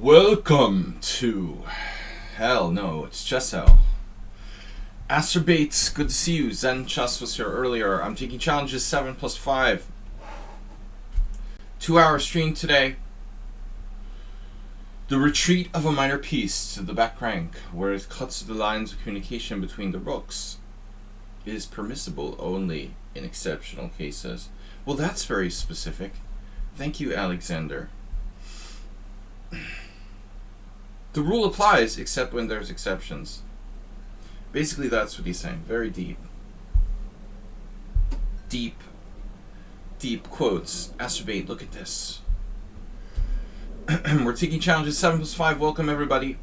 Welcome to hell. No, it's just hell. Acerbates, good to see you. Zen Chess was here earlier. I'm taking challenges 7 plus 5. 2-hour stream today. The retreat of a minor piece to the back rank, where it cuts the lines of communication between the rooks, is permissible only in exceptional cases. Well, that's very specific. Thank you, Alexander. The rule applies except when there's exceptions. Basically, that's what he's saying. Very deep. Deep quotes. Acerbate, look at this. We're taking challenges 7 plus 5. Welcome, everybody.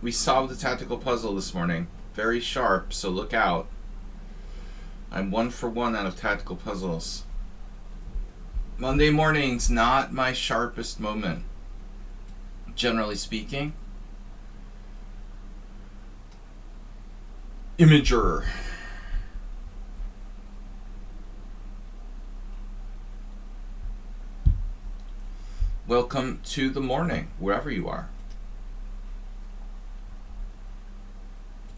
We solved the tactical puzzle this morning. Very sharp, so look out. I'm 1 for 1 out of tactical puzzles. Monday mornings, not my sharpest moment. Generally speaking. Imager. Welcome to the morning, wherever you are.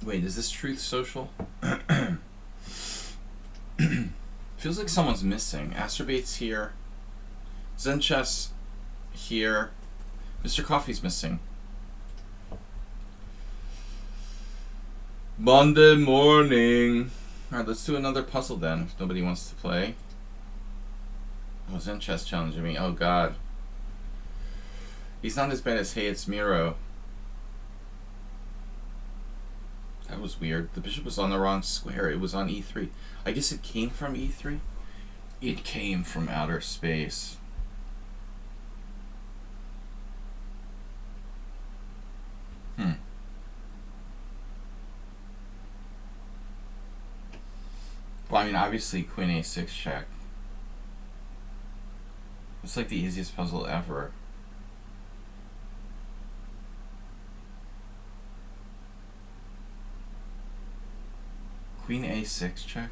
Wait, is this Truth Social? Feels like someone's missing. Acerbate's here. Zen Chess here. Mr. Coffee's missing. Monday morning. Alright, let's do another puzzle then, if nobody wants to play. Oh, Zen Chess challenging me. Oh god. He's not as bad as Hey It's Miro. That was weird. The bishop was on the wrong square. It was on e3. I guess it came from e3? It came from outer space. Well, I mean, obviously, Queen A6 check. It's like the easiest puzzle ever. Queen A6 check?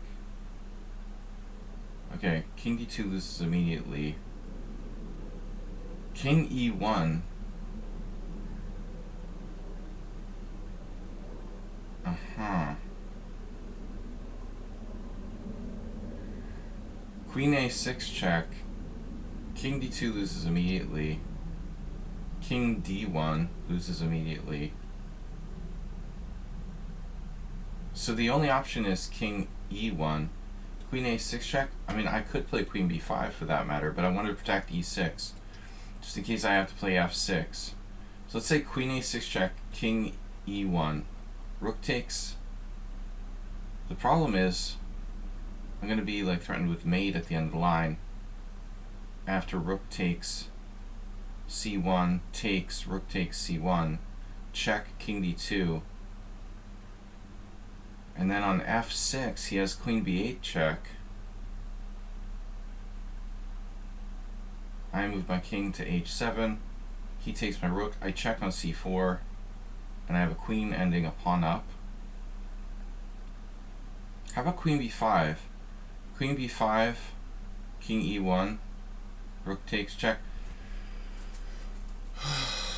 Okay, King D2 loses immediately. King E1. Queen A6 check. King D2 loses immediately. King D1 loses immediately. So the only option is King E1. Queen A6 check? I mean, I could play Queen B5 for that matter, but I want to protect E6. Just in case I have to play F6. So let's say Queen A6 check, King E1. Rook takes. The problem is, I'm going to be like threatened with mate at the end of the line. After Rook takes C1, takes, Rook takes C1, check King D2. And then on F6, he has Queen B8 check. I move my king to H7. He takes my rook. I check on C4. And I have a queen ending a pawn up. How about Queen B5? Queen B5, King E1, Rook takes check.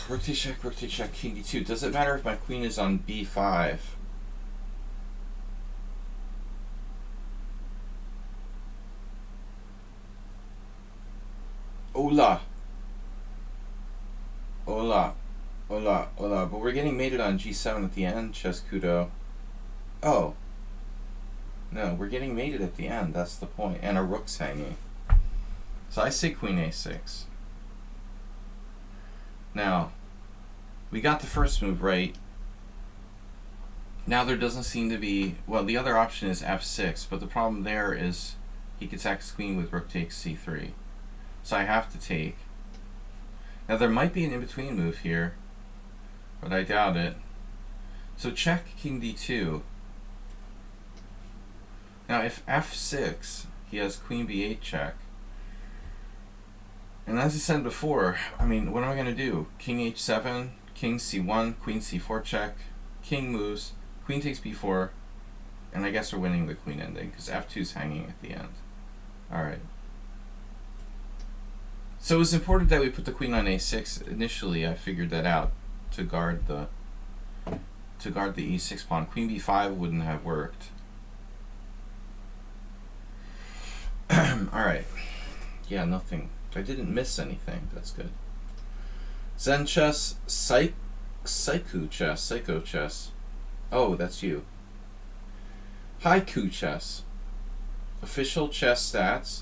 Rook takes check, King D2. Does it matter if my queen is on B5? Hola. But we're getting mated on G7 at the end, Chescudo. Oh. No, we're getting mated at the end, that's the point. And our rook's hanging. So I say Queen A6. Now, we got the first move right. Now there doesn't seem to be... Well, the other option is F6, but the problem there is he could sack his queen with rook takes C3. So I have to take. Now there might be an in-between move here, but I doubt it. So check King D2. Now if F6, he has Queen B8 check. And as I said before, I mean, what am I going to do? King H7, King C1, Queen C4 check, King moves, Queen takes B4, and I guess we're winning the queen ending, because F2 is hanging at the end. Alright. So it was important that we put the queen on a6 initially. I figured that out to guard the e6 pawn. Queen b5 wouldn't have worked. Alright. Yeah, nothing. I didn't miss anything. That's good. Zen chess, Psycho chess. Oh, that's you. Haiku chess. Official chess stats.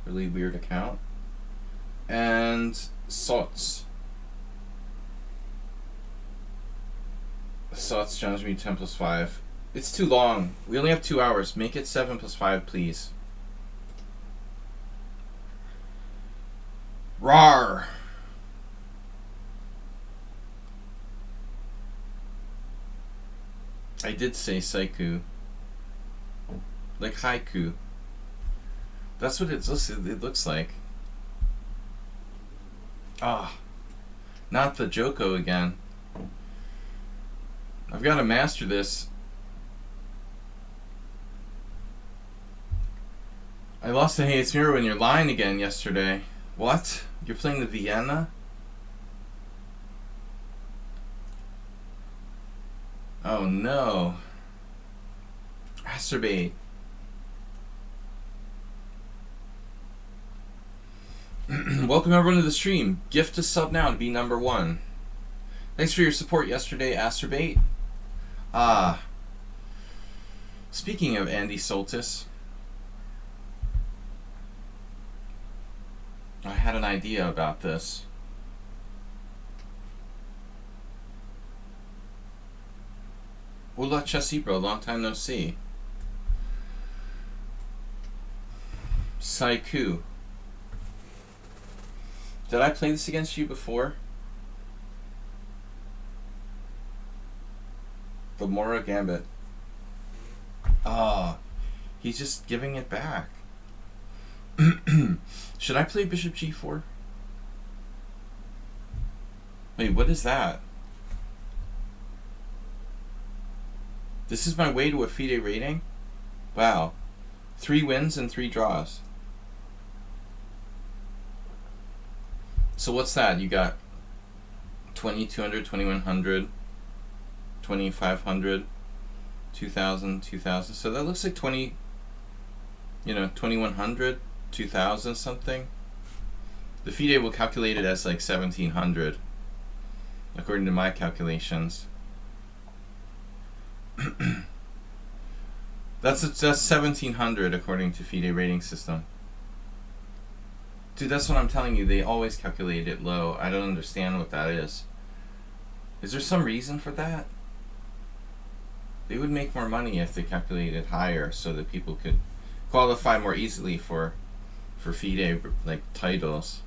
Really weird account. And Sots. Sots challenged me 10 plus 5. It's too long. We only have 2 hours. Make it 7 plus 5, please. Rawr! I did say Saiku. Like haiku. That's what it looks like. Ah. Not the Joko again. I've got to master this. I lost the Hey It's Mirror in your line again yesterday. What? You're playing the Vienna? Oh no. Masturbate. Welcome everyone to the stream. Gift a sub now to be number 1. Thanks for your support yesterday, Asturbate. Speaking of Andy Soltis, I had an idea about this. Hola Chesibro, long time no see. Saiku. Did I play this against you before? The Mora Gambit. He's just giving it back. Should I play Bishop G4? Wait, what is that? This is my way to a FIDE rating? Wow. 3 wins and 3 draws. So what's that? You got 2200, 2100, 2500, 2000, 2000. So that looks like 2100, 2000 something. The FIDE will calculate it as like 1700, according to my calculations. That's 1700 according to FIDE rating system. Dude, that's what I'm telling you. They always calculate it low. I don't understand what that is. Is there some reason for that? They would make more money if they calculated higher so that people could qualify more easily for FIDE like titles.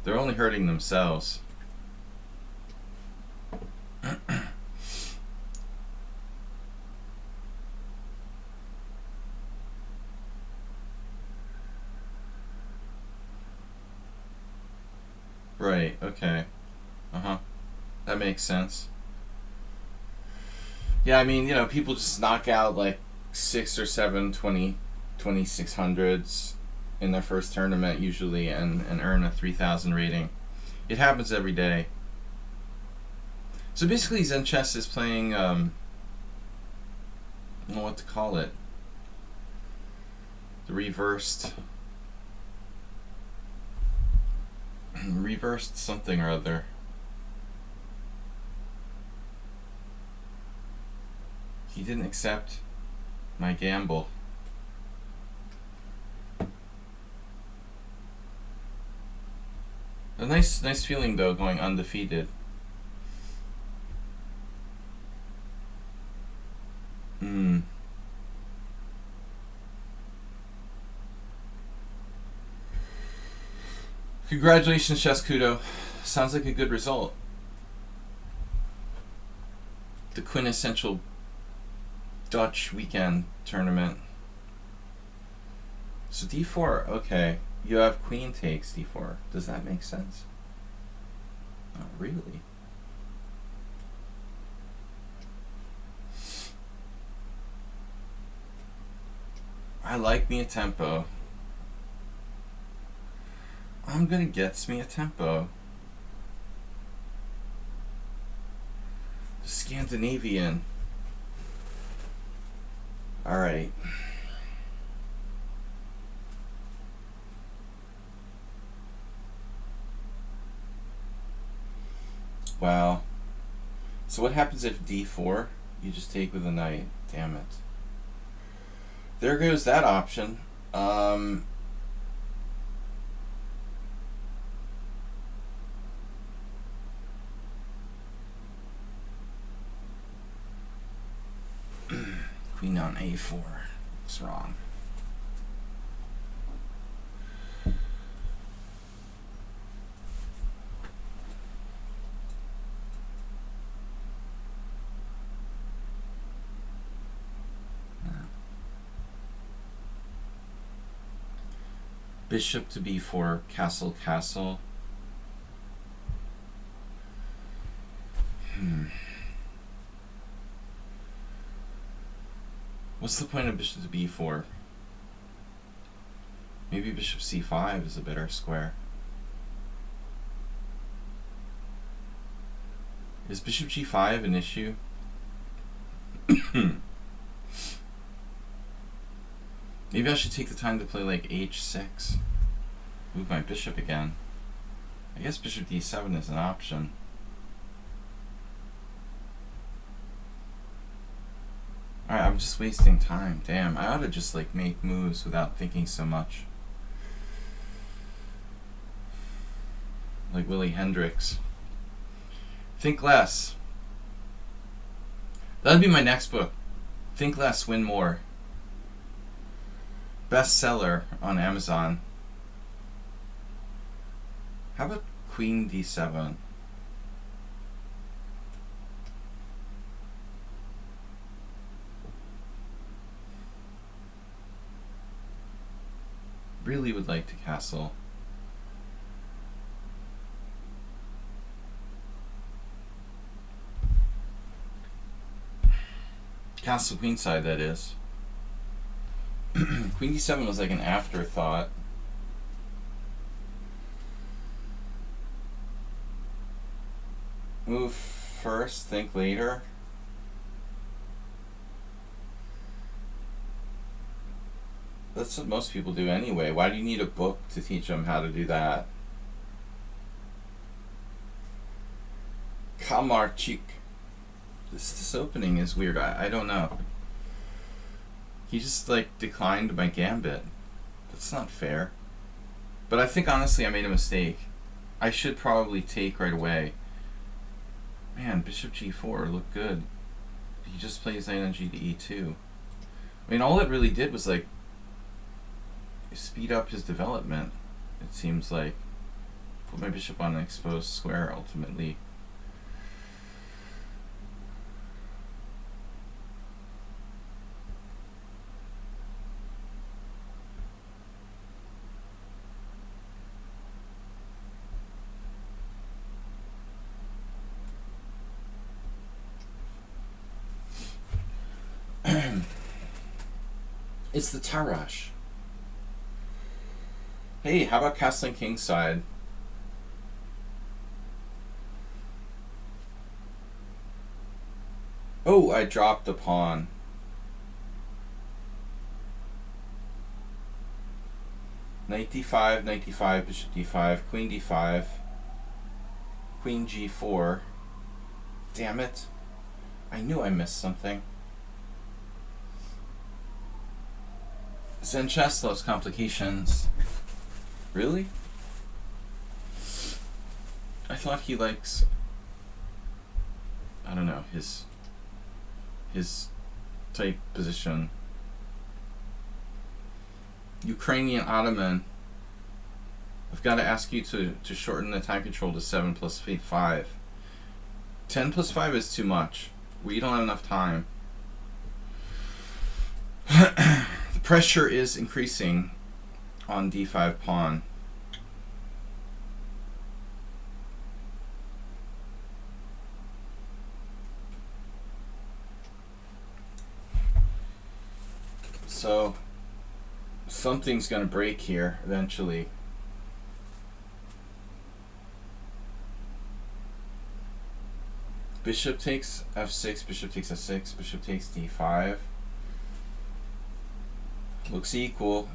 They're only hurting themselves. Right, okay. That makes sense. Yeah, I mean, people just knock out like 6 or 7 2600s in their first tournament usually and earn a 3000 rating. It happens every day. So basically Zen Chess is playing, I don't know what to call it. The reversed something or other. He didn't accept my gamble. A nice feeling though, going undefeated. Congratulations, Chess Kudo. Sounds like a good result. The quintessential Dutch weekend tournament. So d4, okay. You have queen takes d4. Does that make sense? Not really. I like me a tempo. I'm gonna get me a tempo. Scandinavian. Alright. Wow. So what happens if d4? You just take with a knight. Damn it. There goes that option. Queen on a4. What's wrong? Bishop to b4, castle, castle. What's the point of bishop to b4? Maybe bishop c5 is a better square. Is bishop g5 an issue? Maybe I should take the time to play like h6. Move my bishop again. I guess bishop d7 is an option. Alright, I'm just wasting time. Damn, I ought to just like make moves without thinking so much. Like Willie Hendricks. Think less. That'd be my next book. Think less, win more. Bestseller on Amazon. How about Queen d7? Really would like to castle. Castle queenside, that is. Queen d7 was like an afterthought. Move first, think later. That's what most people do anyway. Why do you need a book to teach them how to do that? Kamarchik. This opening is weird. I don't know. He just like declined my gambit. That's not fair. But I think honestly I made a mistake. I should probably take right away. Man, bishop g4 looked good. He just plays knight on g to e2. I mean, all it really did was like speed up his development. It seems like put my bishop on an exposed square ultimately. It's the Tarash. Hey, how about castling kingside? Oh, I dropped a pawn. Knight d5, knight d5, bishop d5, queen d5, queen g4. Damn it. I knew I missed something. Zen chess loves complications. Really? I thought he likes, I don't know, his type position. Ukrainian Ottoman. I've got to ask you to shorten the time control to 7 plus 5. 10 plus 5 is too much. We don't have enough time. The pressure is increasing on d5 pawn. So something's going to break here eventually. Bishop takes f6, bishop takes f6, bishop takes d5. Looks equal.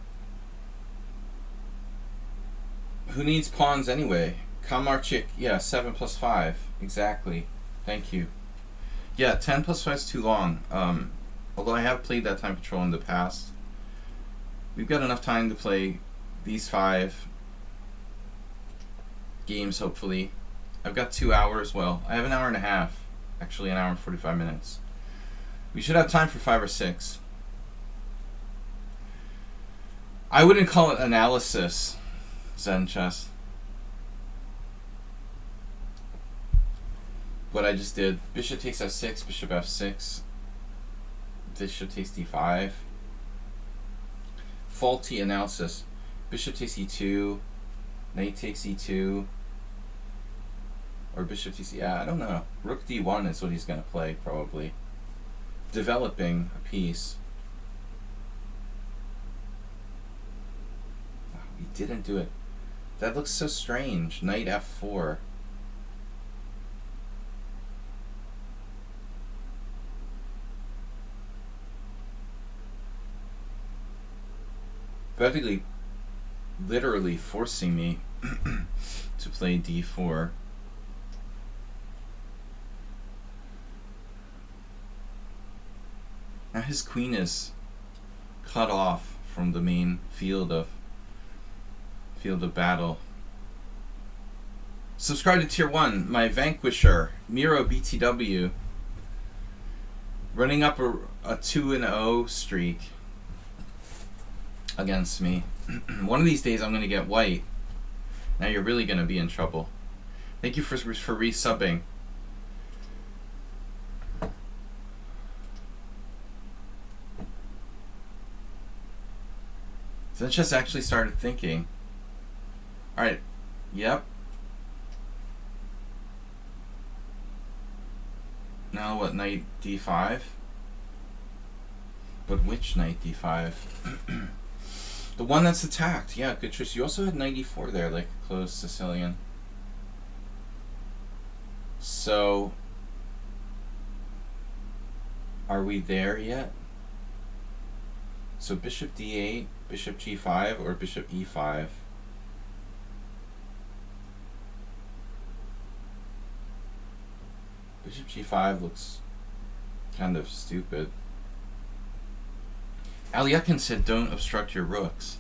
Who needs pawns anyway? Kamarchik, yeah, 7 plus 5. Exactly. Thank you. Yeah, 10 plus 5 is too long. Although I have played that time control in the past. We've got enough time to play these 5 games, hopefully. I've got 2 hours. Well, I have an hour and a half. Actually, an hour and 45 minutes. We should have time for 5 or 6. I wouldn't call it analysis, Zen chess. What I just did. Bishop takes f6, bishop f6. Bishop takes d5. Faulty analysis. Bishop takes e2. Knight takes e2. Or bishop takes, yeah, I don't know. Rook d1 is what he's going to play, probably. Developing a piece. Oh, he didn't do it. That looks so strange. Knight f4. Practically, literally forcing me to play d4. Now his queen is cut off from the main field of battle. Subscribe to Tier 1, my vanquisher, Miro BTW, running up a 2-0 streak against me. One of these days I'm going to get white. Now you're really going to be in trouble. Thank you for resubbing. Sanchez actually started thinking. Alright, yep. Now what, knight d5? But which knight d5? The one that's attacked. Yeah, good choice. You also had knight e4 there, like a closed Sicilian. So, are we there yet? So bishop d8, bishop g5, or bishop e5? Bishop g5 looks kind of stupid. Alyakin said don't obstruct your rooks.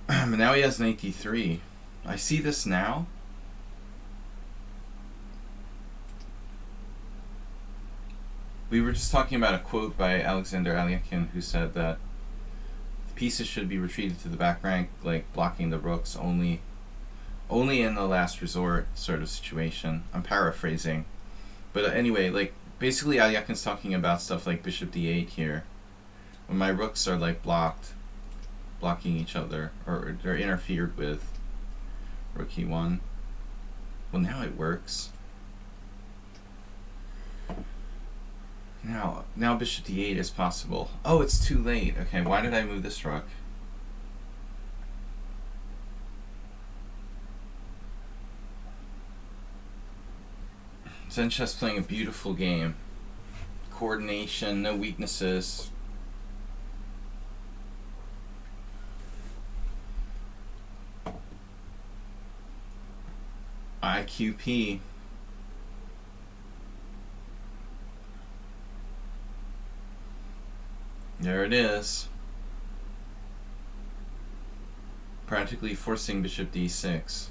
But now he has knight d3. I see this now. We were just talking about a quote by Alexander Alyakin who said that the pieces should be retreated to the back rank, like blocking the rooks only in the last resort sort of situation. I'm paraphrasing. But anyway, like basically Alyakin's talking about stuff like bishop d8 here. When my rooks are like blocking each other, or they're interfered with. Rook e1. Well, now it works. Now bishop d8 is possible. Oh, it's too late. Okay, why did I move this rook? Zen chess playing a beautiful game. Coordination, no weaknesses. IQP. There it is. Practically forcing bishop d6.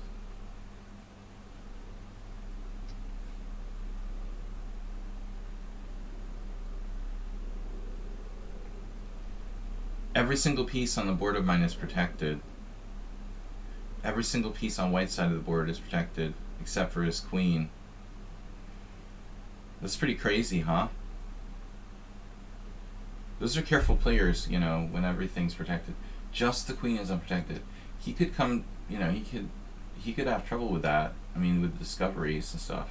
Every single piece on the board of mine is protected. Every single piece on white's side of the board is protected, except for his queen. That's pretty crazy, huh? Those are careful players, you know, when everything's protected. Just the queen is unprotected. He could come, you know, he could have trouble with that. I mean, with discoveries and stuff.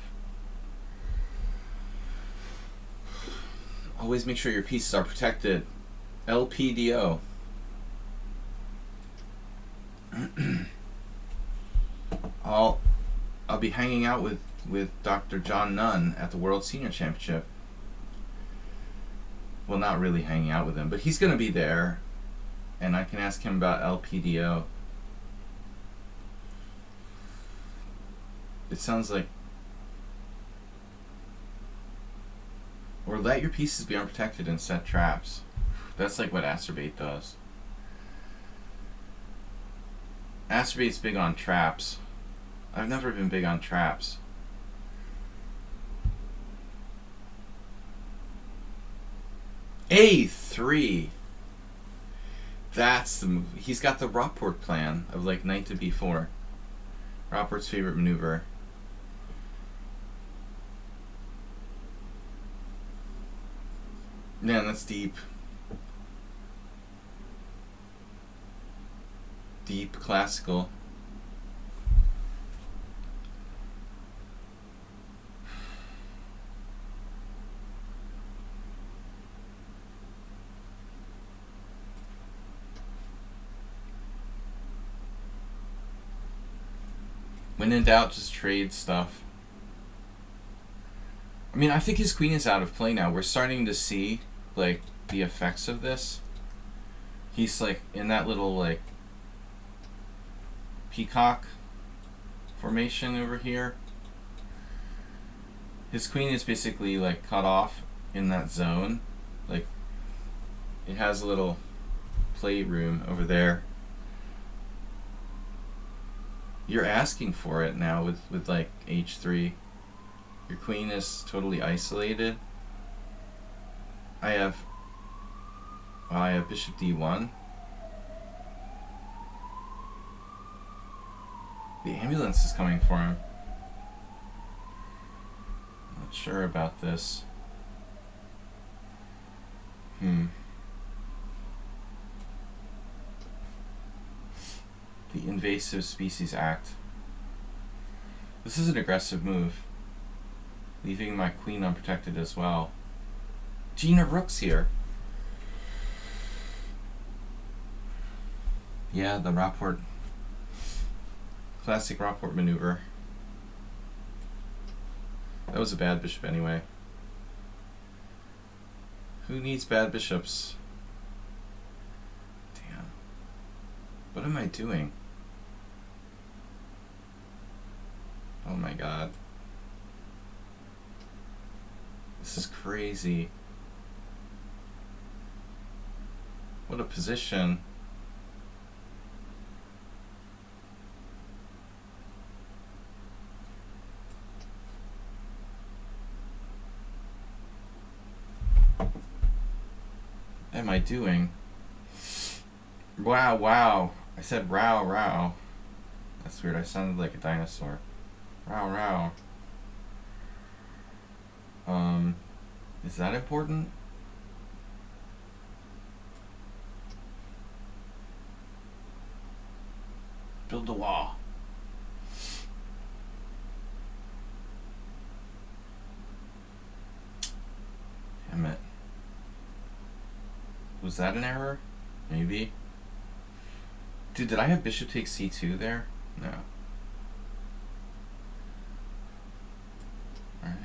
Always make sure your pieces are protected. LPDO. I'll be hanging out with Dr. John Nunn at the World Senior Championship. Well, not really hanging out with him, but he's going to be there, and I can ask him about LPDO. It sounds like... Or let your pieces be unprotected and set traps. That's like what Acerbate does. Acerbate's big on traps. I've never been big on traps. A3. That's the move. He's got the Ropport plan of like knight to b4. Ropport's favorite maneuver. Man, that's deep. Deep classical. When in doubt, just trade stuff. I mean, I think his queen is out of play now. We're starting to see, like, the effects of this. He's, like, in that little, like, peacock formation over here. His queen is basically, like, cut off in that zone. Like, it has a little playroom over there. You're asking for it now with like h3. Your queen is totally isolated. I have bishop d1. The ambulance is coming for him. Not sure about this. The Invasive Species Act. This is an aggressive move. Leaving my queen unprotected as well. Gina Rook's here. Yeah, the Ropport. Classic Ropport maneuver. That was a bad bishop anyway. Who needs bad bishops? Damn. What am I doing? Oh my god. This is crazy. What a position. What am I doing? Wow, wow. I said row, row. That's weird. I sounded like a dinosaur. Row, row. Is that important? Build a wall. Damn it. Was that an error? Maybe. Dude, did I have bishop takes c2 there? No. Alright.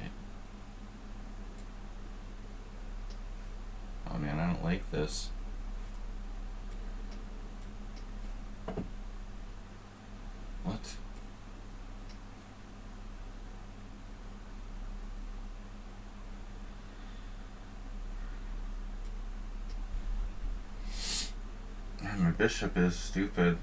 Oh man, I don't like this. What? My bishop is stupid.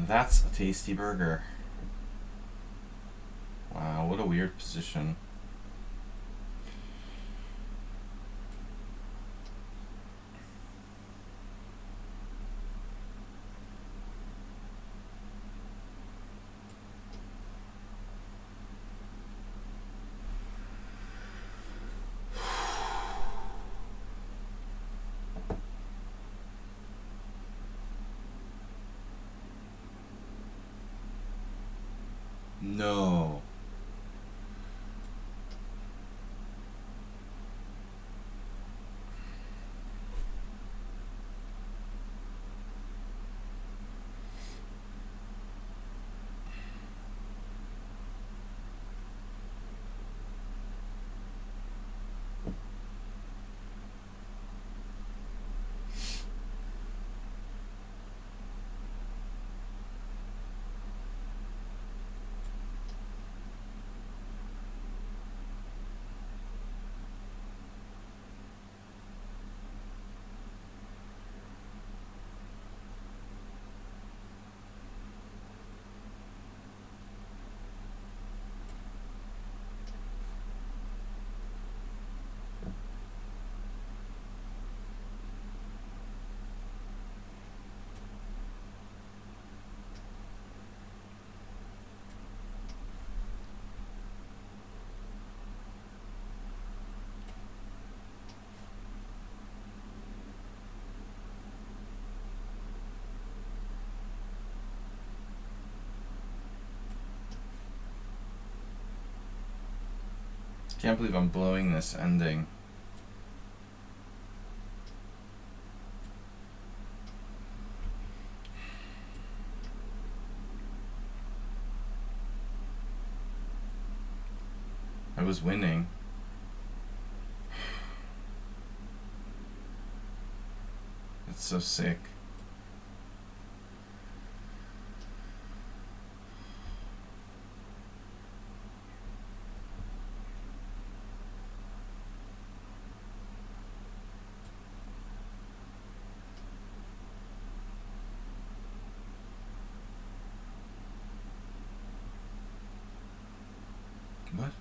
That's a tasty burger. Wow, what a weird position. No. Can't believe I'm blowing this ending. I was winning. That's so sick. What?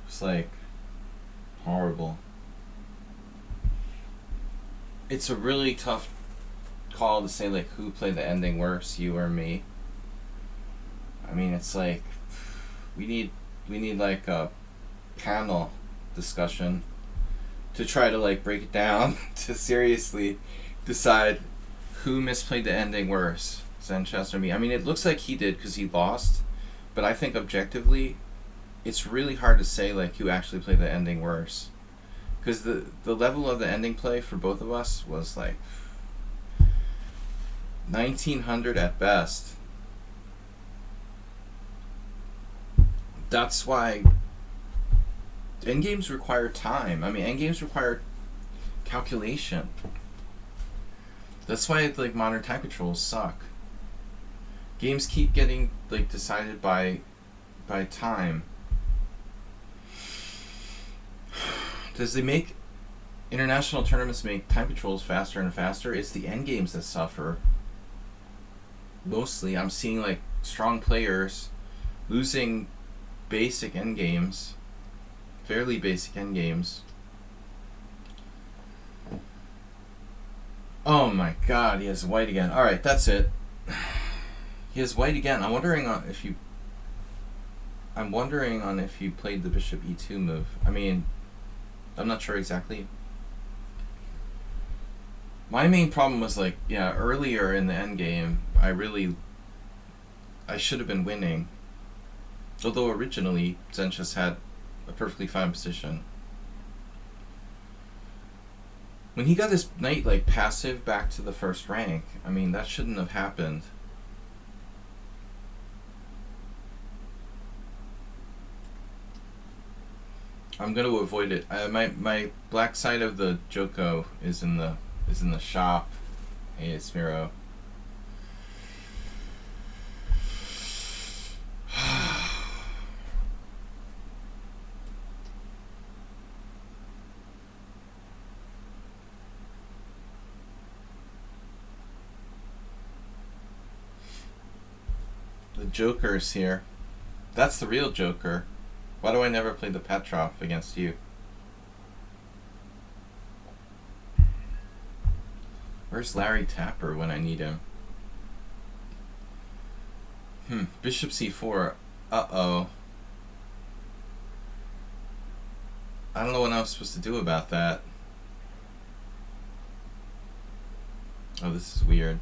It's like horrible. It's a really tough call to say like who played the ending worse, you or me. I mean, it's like we need like a panel discussion to try to like break it down to seriously decide who misplayed the ending worse, Sanchez or me. I mean, it looks like he did because he lost, but I think objectively it's really hard to say like who actually played the ending worse, because the level of the ending play for both of us was like 1900 at best. That's why endgames require time. I mean, endgames require calculation. That's why like modern time controls suck. Games keep getting like decided by time. Does they make international tournaments make time controls faster and faster? It's the end games that suffer. Mostly, I'm seeing like strong players losing basic end games, fairly basic end games. Oh my God, he has white again. All right, that's it. He has white again. I'm wondering on if you played the bishop e2 move. I mean, I'm not sure exactly. My main problem was like, yeah, earlier in the end game, I should have been winning. Although originally, Zenchus had a perfectly fine position. When he got his knight like passive back to the first rank, I mean, that shouldn't have happened. I'm going to avoid it. My black side of the Joko is in the shop. Hey, it's Miro. The Joker's here. That's the real Joker. Why do I never play the Petrov against you? Where's Larry Tapper when I need him? Bishop c4. Uh-oh. I don't know what I was supposed to do about that. Oh, this is weird.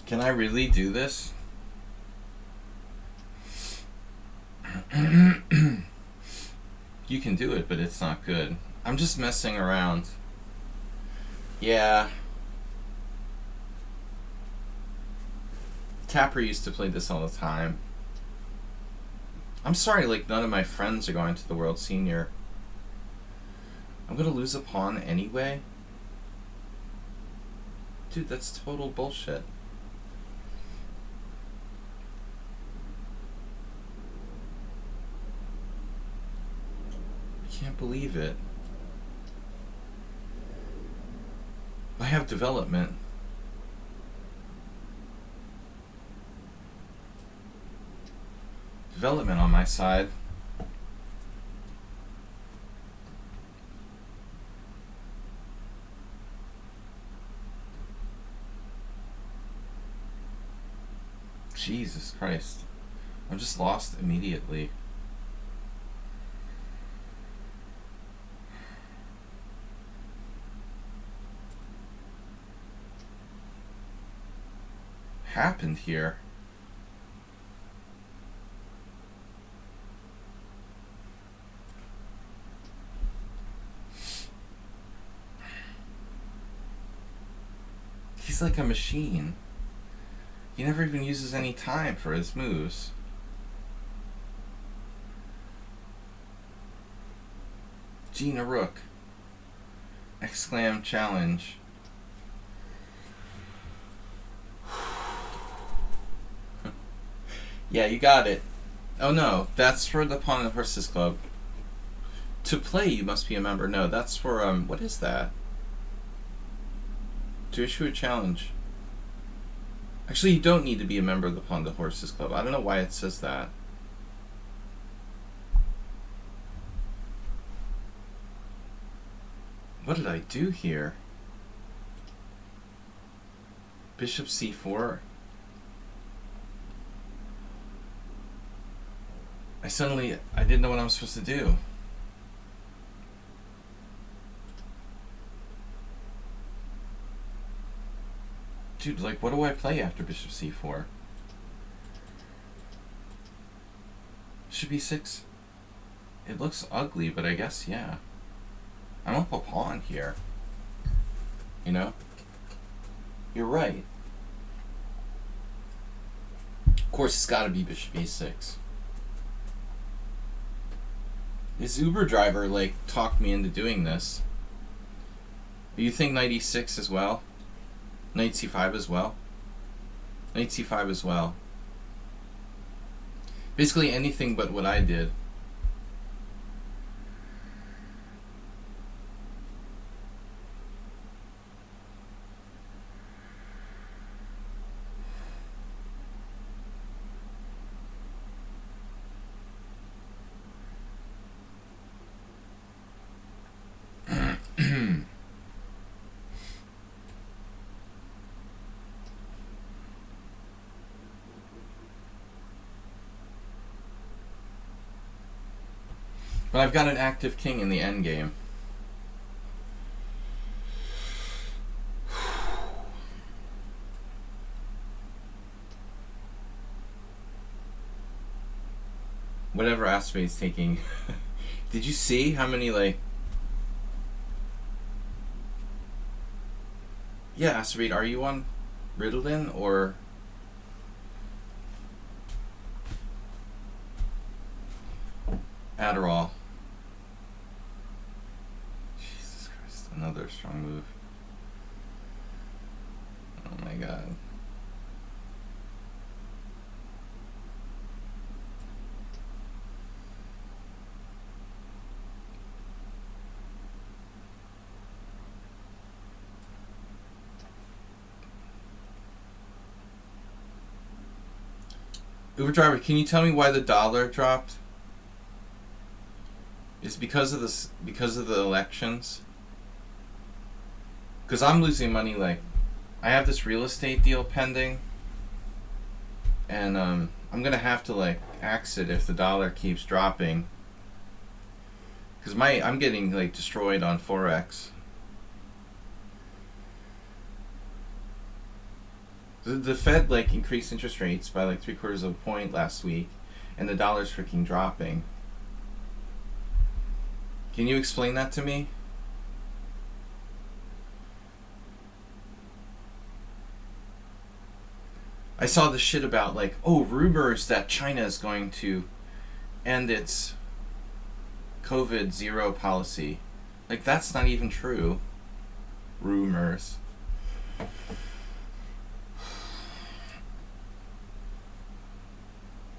Can I really do this? You can do it, but it's not good. I'm just messing around. Yeah. Tapper used to play this all the time. I'm sorry, like, none of my friends are going to the World Senior. I'm gonna lose a pawn anyway? Dude, that's total bullshit. I can't believe it. I have development. Development on my side. Jesus Christ. I'm just lost immediately. Happened here? He's like a machine. He never even uses any time for his moves. Gina Rook. Exclam challenge. Yeah, you got it. Oh no, that's for the Pawn and Horses Club. To play, you must be a member. No, that's for, what is that? To issue a challenge. Actually, you don't need to be a member of the Pawn and Horses Club. I don't know why it says that. What did I do here? Bishop c4. I didn't know what I was supposed to do. Dude, like, what do I play after Bishop c4? Should be 6. It looks ugly, but I guess, yeah. I'm up a pawn here. You know? You're right. Of course, it's gotta be Bishop a6. This Uber driver, like, talked me into doing this. Do you think knight e6 as well? Knight c5 as well? Knight c5 as well. Basically anything but what I did. But I've got an active king in the endgame. Whatever Asphade's taking. Did you see how many, like... Yeah, Aspade, are you on Ritalin or... Adderall? Jesus Christ, another strong move. Oh my god. Uber driver, can you tell me why the dollar dropped? Is because of the elections? Because I'm losing money. Like, I have this real estate deal pending, and I'm gonna have to like exit if the dollar keeps dropping. Because I'm getting like destroyed on Forex. The Fed like increased interest rates by like 3/4 of a point last week, and the dollar's freaking dropping. Can you explain that to me? I saw the shit about like, oh, rumors that China is going to end its COVID zero policy. Like, that's not even true. Rumors.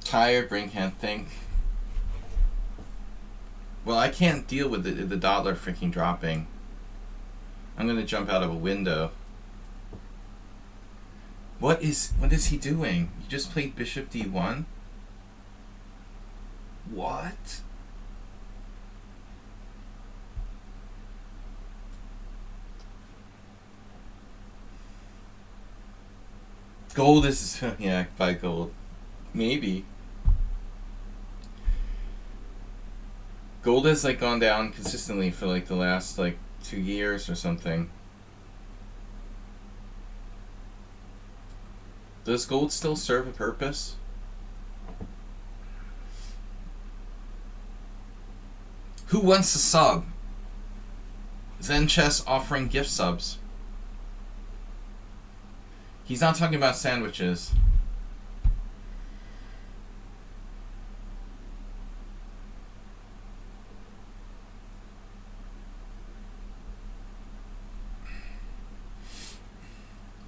Tired, brain can't think. Well, I can't deal with the dollar freaking dropping. I'm gonna jump out of a window. What is he doing? You just played Bishop D1? What? Gold is yeah, buy gold. Maybe. Gold has like gone down consistently for like the last like 2 years or something. Does gold still serve a purpose? Who wants a sub? Zen Chess offering gift subs. He's not talking about sandwiches.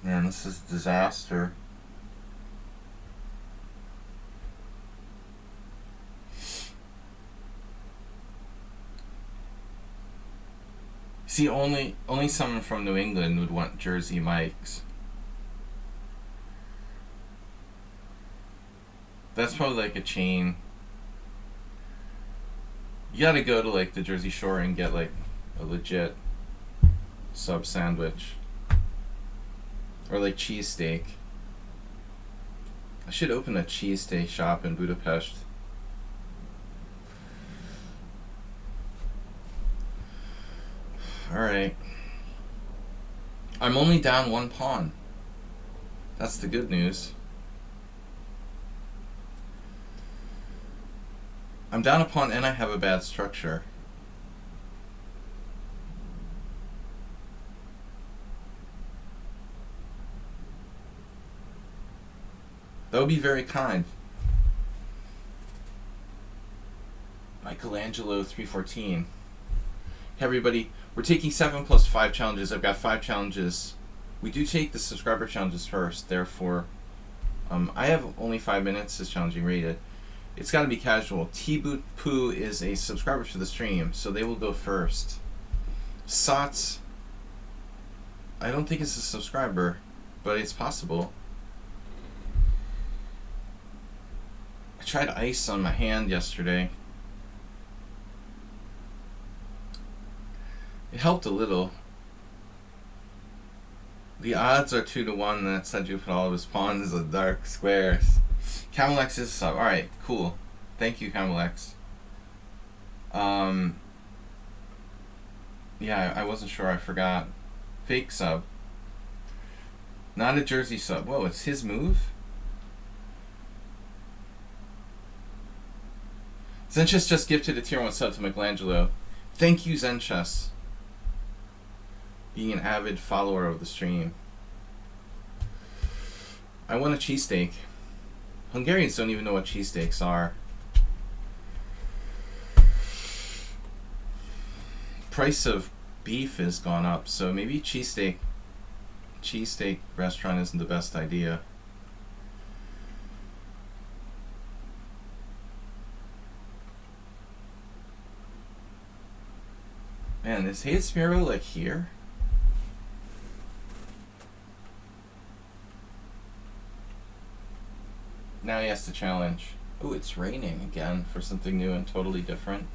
Man, this is a disaster. See, only someone from New England would want Jersey Mike's. That's probably like a chain. You gotta go to like the Jersey Shore and get like a legit sub sandwich. Or like cheesesteak. I should open a cheesesteak shop in Budapest. Alright. I'm only down 1 pawn. That's the good news. I'm down a pawn and I have a bad structure. That would be very kind. Michelangelo 314. Hey everybody, we're taking 7 plus 5 challenges. I've got 5 challenges. We do take the subscriber challenges first, therefore I have only 5 minutes as challenging rated. It's got to be casual. T-Boot Poo is a subscriber to the stream, so they will go first. Sots, I don't think it's a subscriber, but it's possible. I tried ice on my hand yesterday. It helped a little. The odds are 2 to 1 that SLADGIE put all of his pawns in dark squares. Camelex is a sub. Alright, cool. Thank you, Camelex. Yeah, I wasn't sure. I forgot. Fake sub. Not a Jersey sub. Whoa, it's his move? Zenchess just gifted a tier 1 sub to Michelangelo. Thank you, Zenchess. Being an avid follower of the stream. I want a cheesesteak. Hungarians don't even know what cheesesteaks are. Price of beef has gone up, so maybe cheesesteak restaurant isn't the best idea. Man, is Hayes Miro like here? Now he has to challenge. Oh, it's raining again for something new and totally different.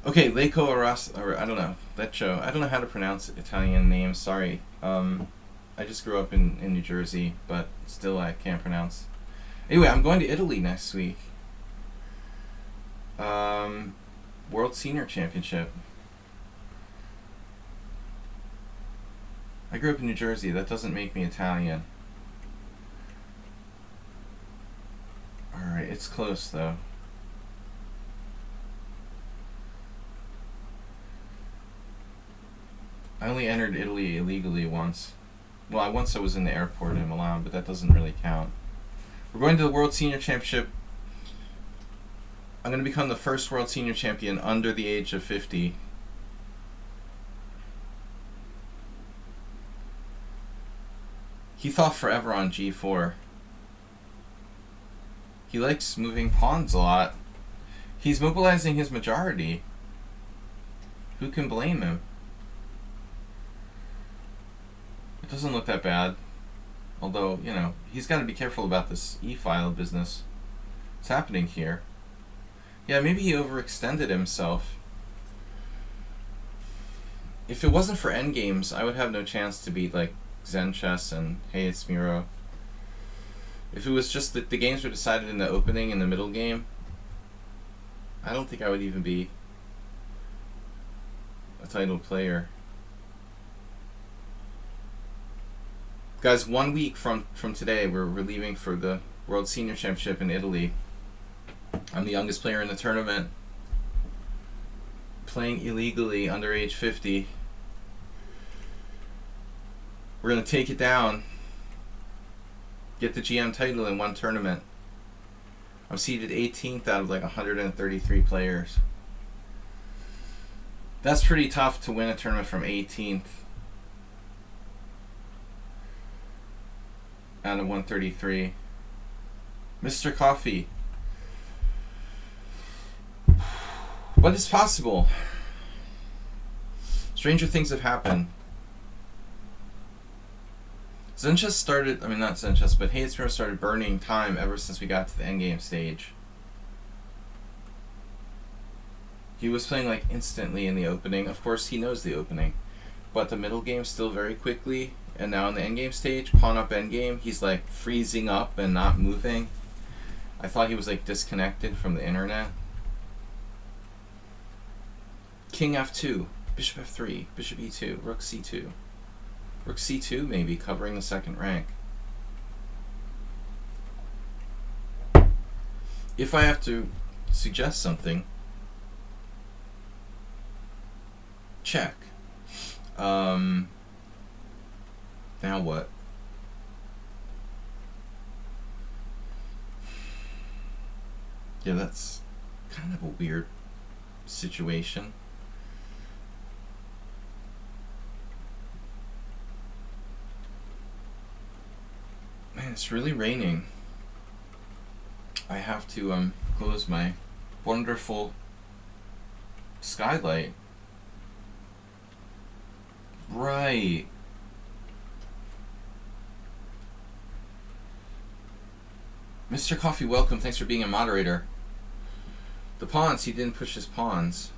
Okay, Leco Arras, or I don't know, Lecco. I don't know how to pronounce Italian names, sorry. I just grew up in New Jersey, but still I can't pronounce. Anyway, I'm going to Italy next week. World Senior Championship. I grew up in New Jersey, that doesn't make me Italian. Alright, it's close though. I only entered Italy illegally once. Well, once I was in the airport in Milan, but that doesn't really count. We're going to the World Senior Championship. I'm going to become the first World Senior Champion under the age of 50. He thought forever on G4. He likes moving pawns a lot. He's mobilizing his majority. Who can blame him? It doesn't look that bad. Although, you know, he's got to be careful about this e-file business. What's happening here? Yeah, maybe he overextended himself. If it wasn't for endgames, I would have no chance to beat, like, Zenchess and Hey It's Miro. If it was just that the games were decided in the opening and the middle game, I don't think I would even be a titled player. Guys, 1 week from today, we're leaving for the World Senior Championship in Italy. I'm the youngest player in the tournament, playing illegally under age 50. We're going to take it down, get the GM title in one tournament. I'm seeded 18th out of like 133 players. That's pretty tough to win a tournament from 18th out of 133. Mr. Coffee. But it's possible. Stranger things have happened. Zenchess started, I mean not Zenchess, but Hey It's Miro started burning time ever since we got to the endgame stage. He was playing like instantly in the opening. Of course he knows the opening. But the middle game still very quickly. And now in the endgame stage, pawn up endgame, he's like freezing up and not moving. I thought he was like disconnected from the internet. King F2, Bishop F3, Bishop E2, Rook C2. Rook C2 maybe, covering the second rank. If I have to suggest something, check. Now what? Yeah, that's kind of a weird situation. Man, it's really raining. I have to close my wonderful skylight. Right. Mr. Coffee, welcome. Thanks for being a moderator. The pawns, he didn't push his pawns.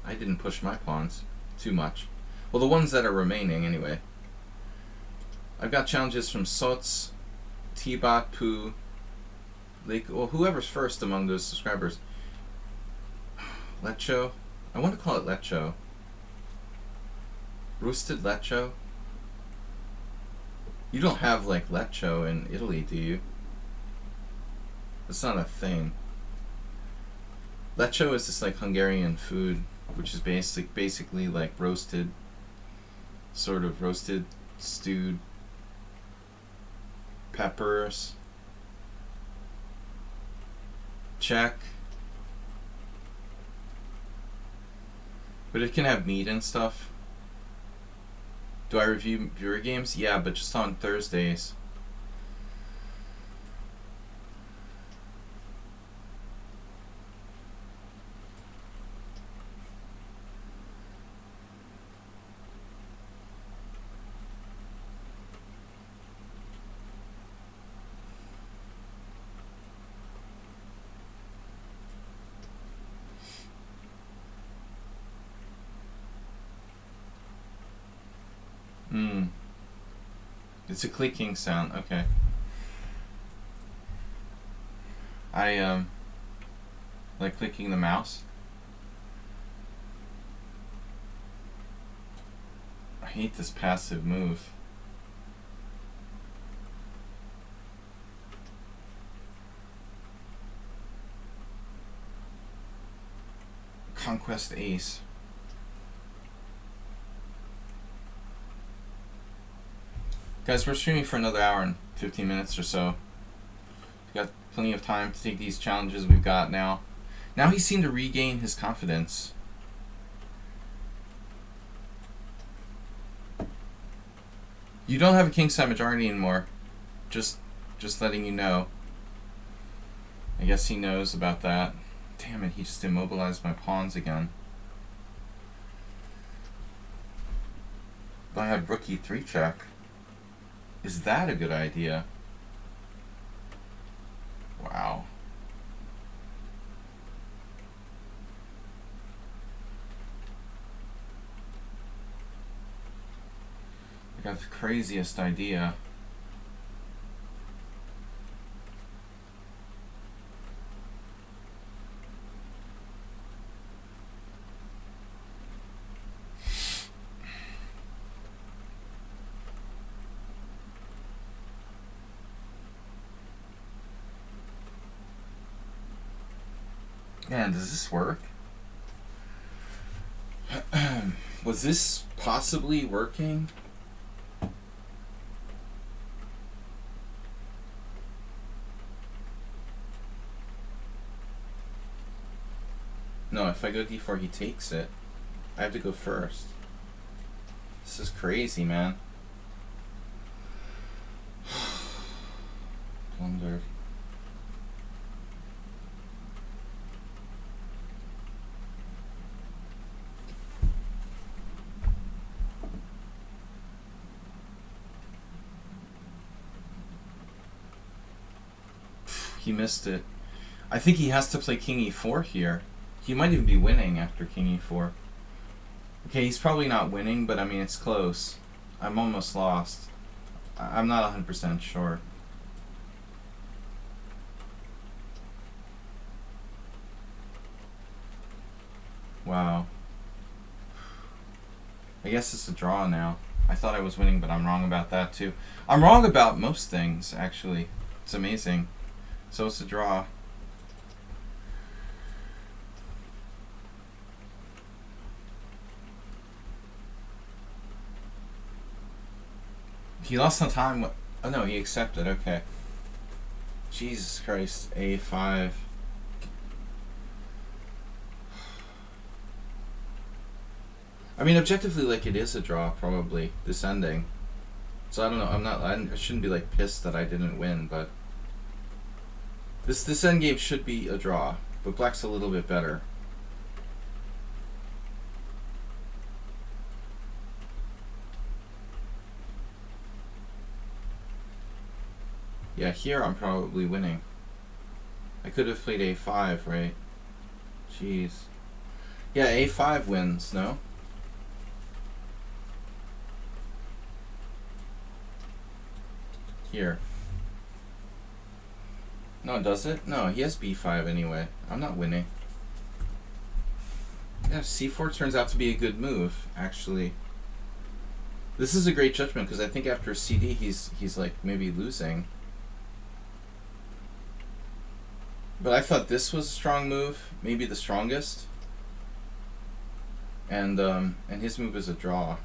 I didn't push my pawns too much. Well, the ones that are remaining, anyway. I've got challenges from Sots, T-Bot, Poo, Lake, well, whoever's first among those subscribers. Lecho? I want to call it lecho. Roasted lecho? You don't have like lecho in Italy, do you? That's not a thing. Lecho is this like Hungarian food, which is basically like roasted, sort of roasted, stewed peppers. Check. But it can have meat and stuff. Do I review viewer games? Yeah, but just on Thursdays. It's a clicking sound. Okay. I like clicking the mouse. I hate this passive move. Conquest ace. Guys, we're streaming for another hour and 15 minutes or so. We've got plenty of time to take these challenges we've got now. Now he seemed to regain his confidence. You don't have a kingside majority anymore. Just letting you know. I guess he knows about that. Damn it, he just immobilized my pawns again. But I had rookie 3-check. Is that a good idea? Wow. I got the craziest idea. Man, does this work? Was this possibly working? No, if I go d4, he takes it. I have to go first. This is crazy, man. Blundered. He missed it. I think he has to play king e4 here. He might even be winning after king e4. Okay, he's probably not winning, but I mean, it's close. I'm almost lost. I'm not 100% sure. Wow. I guess it's a draw now. I thought I was winning, but I'm wrong about that too. I'm wrong about most things, actually. It's amazing. So it's a draw. He lost some time. Oh no, he accepted. Okay. Jesus Christ. A5. I mean, objectively, like, it is a draw, probably, this ending. So I don't know. I shouldn't be like pissed that I didn't win, but this endgame should be a draw, but black's a little bit better. Yeah, here I'm probably winning. I could have played a5, right? Jeez. Yeah, a5 wins, no? Here. No, does it? No, he has b5 anyway. I'm not winning. Yeah, c4 turns out to be a good move, actually. This is a great judgment because I think after cd he's like maybe losing. But I thought this was a strong move, maybe the strongest. And his move is a draw.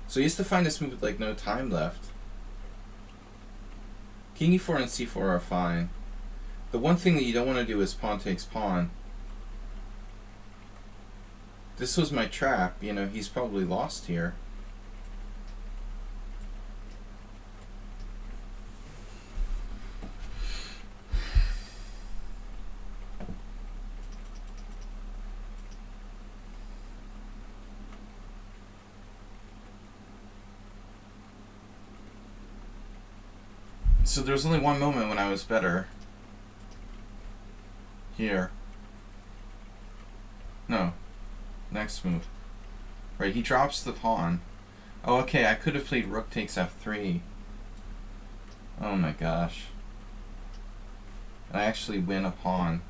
So he has to find this move with like no time left. King e4 and c4 are fine. The one thing that you don't want to do is pawn takes pawn. This was my trap, you know, he's probably lost here. So there was only one moment when I was better. Here. No. Next move. Right, he drops the pawn. Oh, okay, I could have played rook takes f3. Oh my gosh. I actually win a pawn.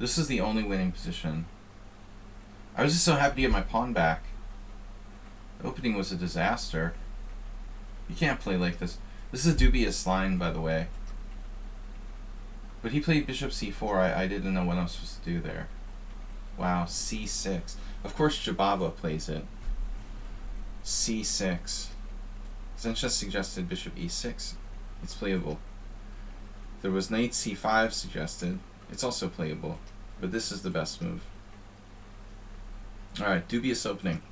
This is the only winning position. I was just so happy to get my pawn back. The opening was a disaster. You can't play like this. This is a dubious line, by the way. But he played bishop c4. I didn't know what I was supposed to do there. Wow, c6. Of course Jabava plays it. c6. Zencha suggested bishop e6. It's playable. There was knight c5 suggested. It's also playable. But this is the best move. Alright, dubious opening.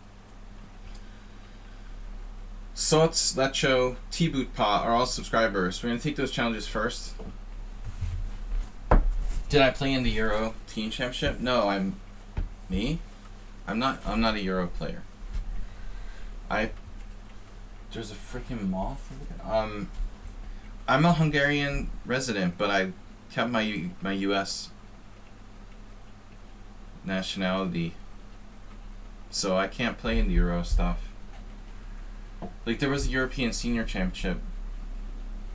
Sots, Lecho, T-Bootpa are all subscribers. We're going to take those challenges first. Did I play in the Euro Team Championship? No, I'm not a Euro player. There's a freaking moth. I'm a Hungarian resident, but I kept my US nationality. So I can't play in the Euro stuff. Like, there was a European Senior Championship.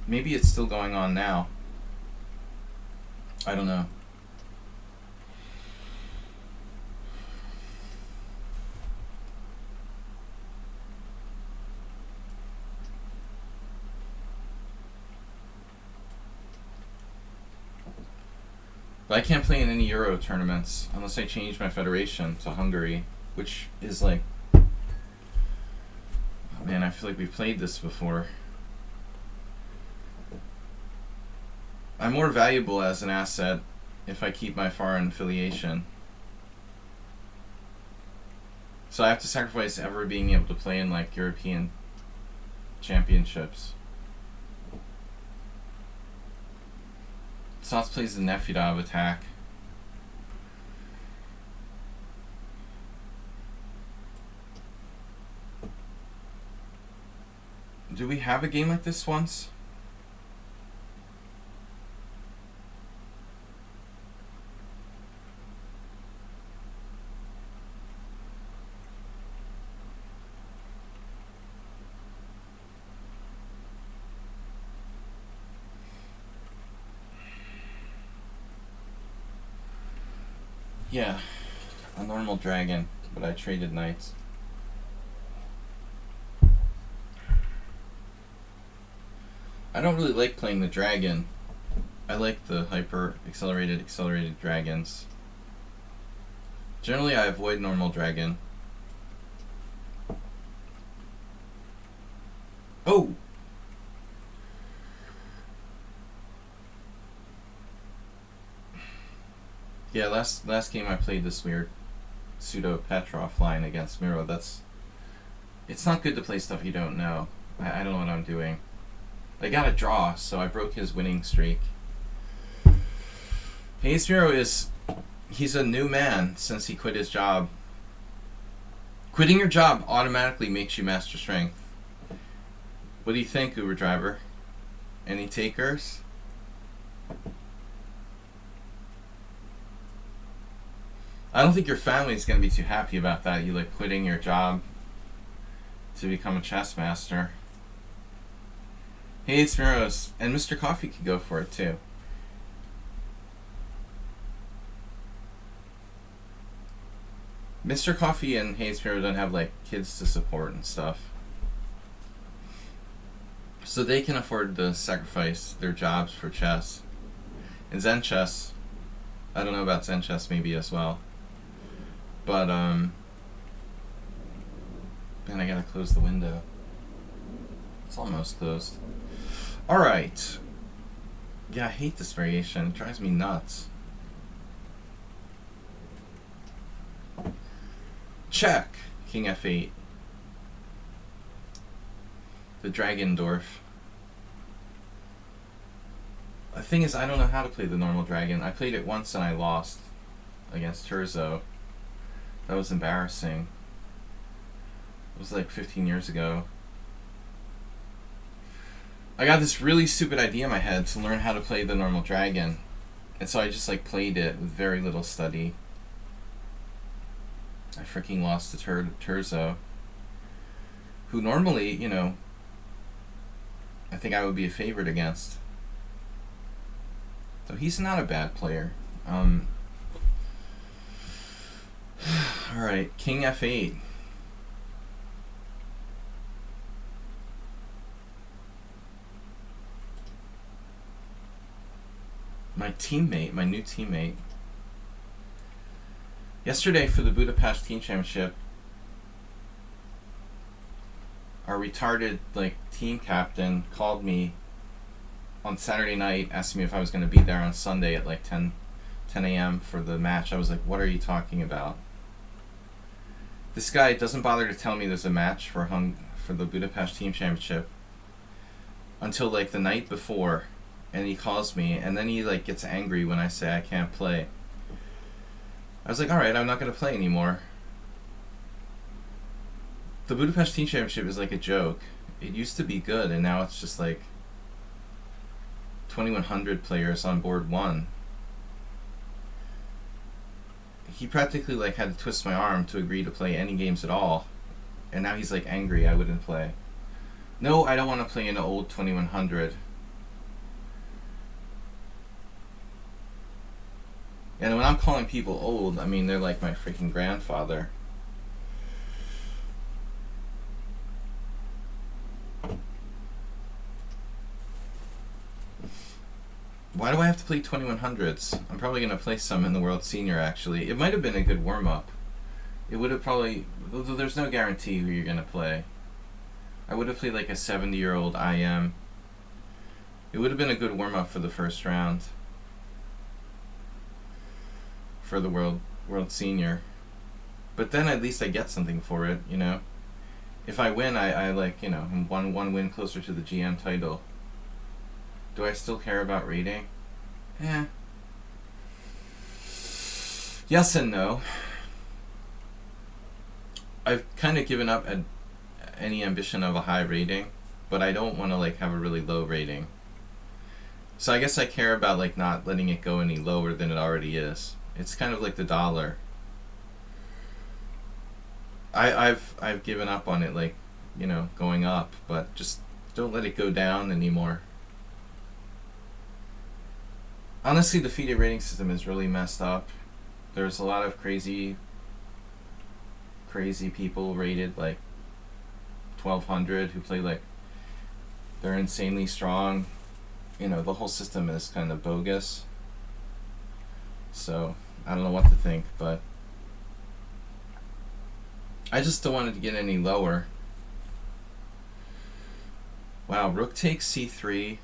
Maybe it's still going on now. I don't know. But I can't play in any Euro tournaments unless I change my federation to Hungary, which is like... Man, I feel like we've played this before. I'm more valuable as an asset if I keep my foreign affiliation. So I have to sacrifice ever being able to play in like European championships. Sots plays the Nefedov attack. Do we have a game like this once? Yeah, a normal dragon, but I traded knights. I don't really like playing the dragon. I like the accelerated dragons. Generally I avoid normal dragon. Oh! Yeah, last game I played this weird pseudo Petrov line against Miro. It's not good to play stuff you don't know. I don't know what I'm doing. I got a draw, so I broke his winning streak. Hayes Miro he's a new man since he quit his job. Quitting your job automatically makes you master strength. What do you think, Uber driver? Any takers? I don't think your family's going to be too happy about that. You like quitting your job to become a chess master. Hey, it's Miros, and Mr. Coffee could go for it too. Mr. Coffee and Hayesbury don't have like kids to support and stuff, so they can afford to sacrifice their jobs for chess. And Zen chess, I don't know about Zen chess maybe as well, but man, I gotta close the window. It's almost closed. All right. Yeah, I hate this variation. It drives me nuts. Check. King f8. The Dragendorf. The thing is, I don't know how to play the normal dragon. I played it once and I lost against Terzo. That was embarrassing. It was like 15 years ago. I got this really stupid idea in my head to learn how to play the normal dragon. And so I just like played it with very little study. I freaking lost to Terzo, who normally, you know, I think I would be a favorite against. So he's not a bad player. Alright, King f8. My teammate, my new teammate. Yesterday for the Budapest Team Championship, our retarded like team captain called me on Saturday night, asking me if I was going to be there on Sunday at like 10 a.m. for the match. I was like, what are you talking about? This guy doesn't bother to tell me there's a match for the Budapest Team Championship until like the night before, and he calls me, and then he like gets angry when I say I can't play. I was like, alright, I'm not going to play anymore. The Budapest Team Championship is like a joke. It used to be good, and now it's just like 2,100 players on board one. He practically like had to twist my arm to agree to play any games at all, and now he's like angry I wouldn't play. No, I don't want to play in an old 2,100. And when I'm calling people old, I mean they're like my freaking grandfather. Why do I have to play 2,100s? I'm probably going to play some in the World Senior, actually. It might have been a good warm-up. It would have probably... There's no guarantee who you're going to play. I would have played like a 70-year-old IM. It would have been a good warm-up for the first round. For the World Senior. But then at least I get something for it, you know? If I win, I like, you know, I'm one win closer to the GM title. Do I still care about rating? Eh. Yes and no. I've kind of given up at any ambition of a high rating, but I don't want to like have a really low rating. So I guess I care about like not letting it go any lower than it already is. It's kind of like the dollar. I've given up on it, like, you know, going up, but just don't let it go down anymore. Honestly, the FIDE rating system is really messed up. There's a lot of crazy people rated like 1,200 who play like they're insanely strong. You know, the whole system is kind of bogus. So I don't know what to think, but I just don't want it to get any lower. Wow, rook takes c3.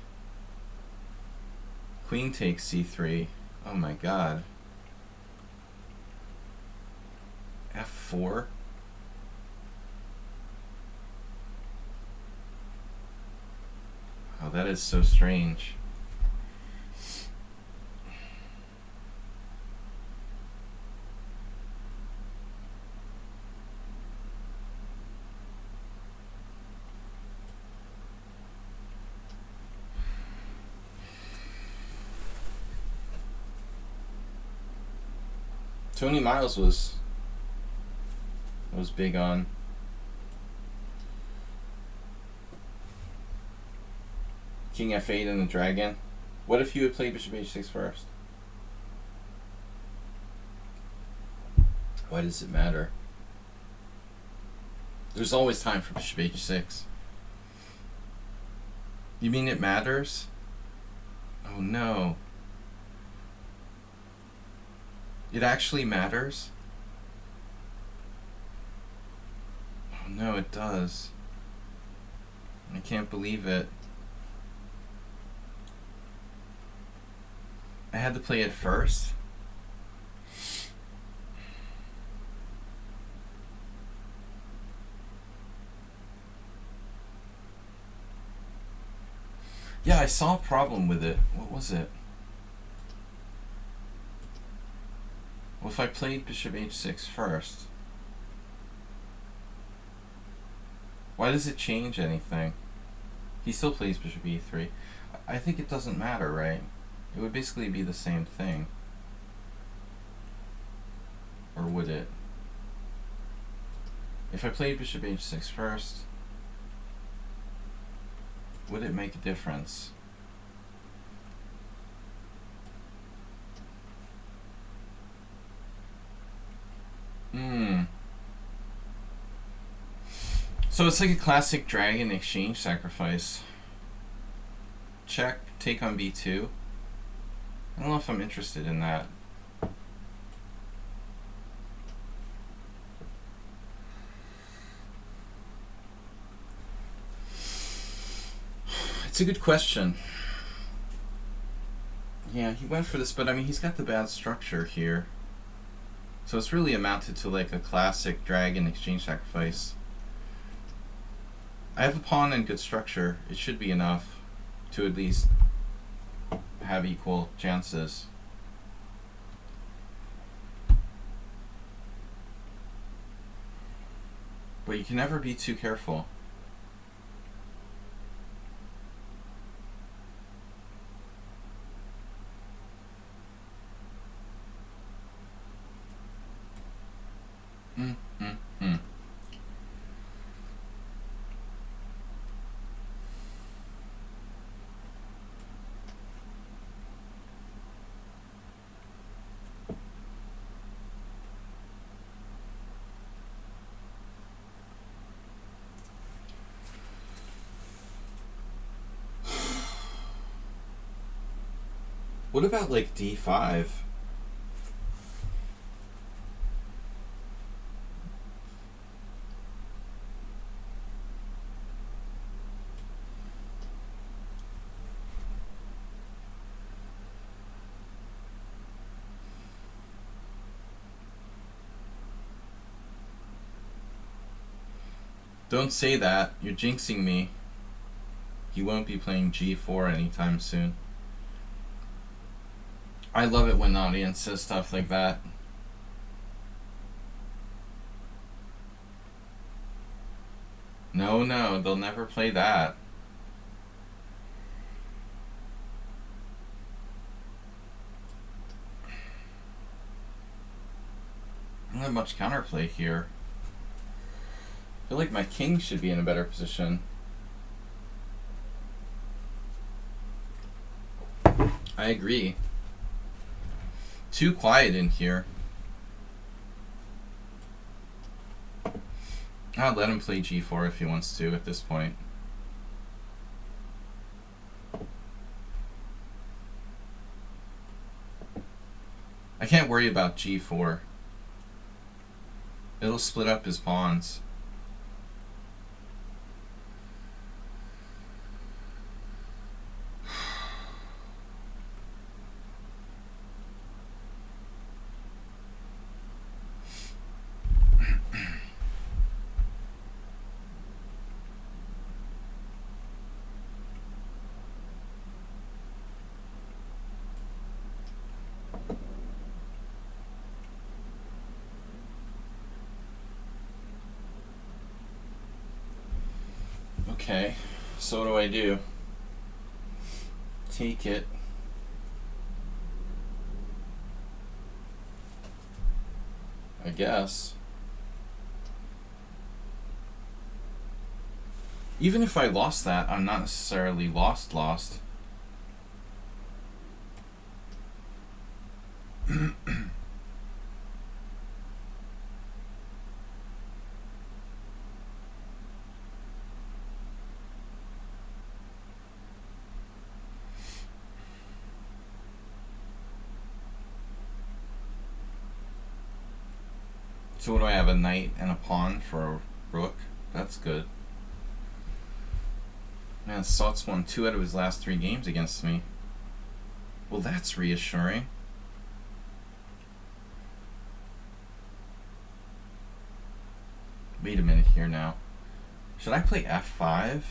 Queen takes c3. Oh my god. f4. Oh, that is so strange. Tony Miles was big on King f8 and the dragon. What if you had played bishop h6 first? Why does it matter? There's always time for bishop h6. You mean it matters? Oh no. It actually matters? Oh no, it does. I can't believe it. I had to play it first? Yeah, I saw a problem with it. What was it? Well, if I played bishop h6 first, why does it change anything? He still plays bishop e3. I think it doesn't matter, right? It would basically be the same thing. Or would it? If I played bishop h6 first, would it make a difference? So it's like a classic dragon exchange sacrifice. Check, take on b2. I don't know if I'm interested in that. It's a good question. Yeah, he went for this, but I mean, he's got the bad structure here. So it's really amounted to like a classic dragon exchange sacrifice. I have a pawn and good structure. It should be enough to at least have equal chances. But you can never be too careful. What about like d5? Don't say that. You're jinxing me. He won't be playing g4 anytime soon. I love it when the audience says stuff like that. No, no, they'll never play that. I don't have much counterplay here. I feel like my king should be in a better position. I agree. Too quiet in here. I'll let him play g4 if he wants to at this point. I can't worry about g4. It'll split up his pawns. Okay, so what do I do? Take it. I guess. Even if I lost that, I'm not necessarily lost. So what do I have? A knight and a pawn for a rook? That's good. Man, Sot's won 2 out of his last 3 games against me. Well, that's reassuring. Wait a minute here now. Should I play f5?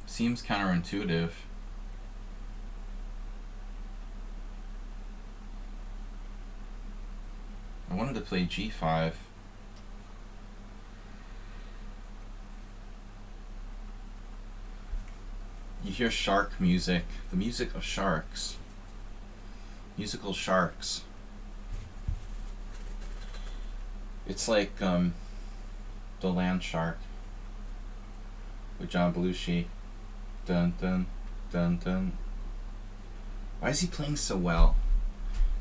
Seems counterintuitive. I wanted to play g5. You hear shark music, the music of sharks. Musical sharks. It's like The Land Shark with John Belushi. Dun dun dun dun. Why is he playing so well?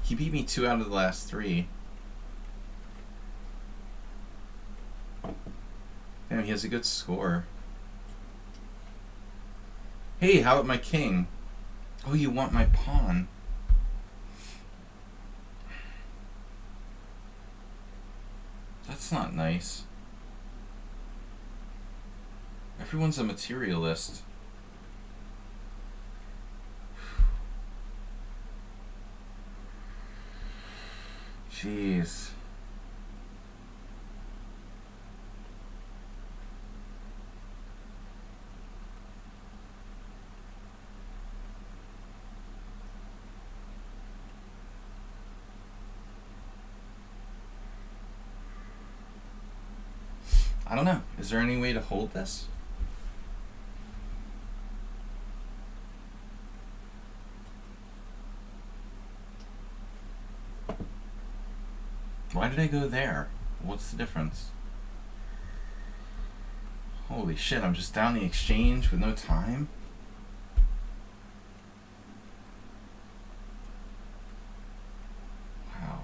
He beat me 2 out of the last 3. Damn, he has a good score. Hey, how about my king? Oh, you want my pawn? That's not nice. Everyone's a materialist. Jeez. I don't know. Is there any way to hold this? Why did I go there? What's the difference? Holy shit, I'm just down the exchange with no time? Wow.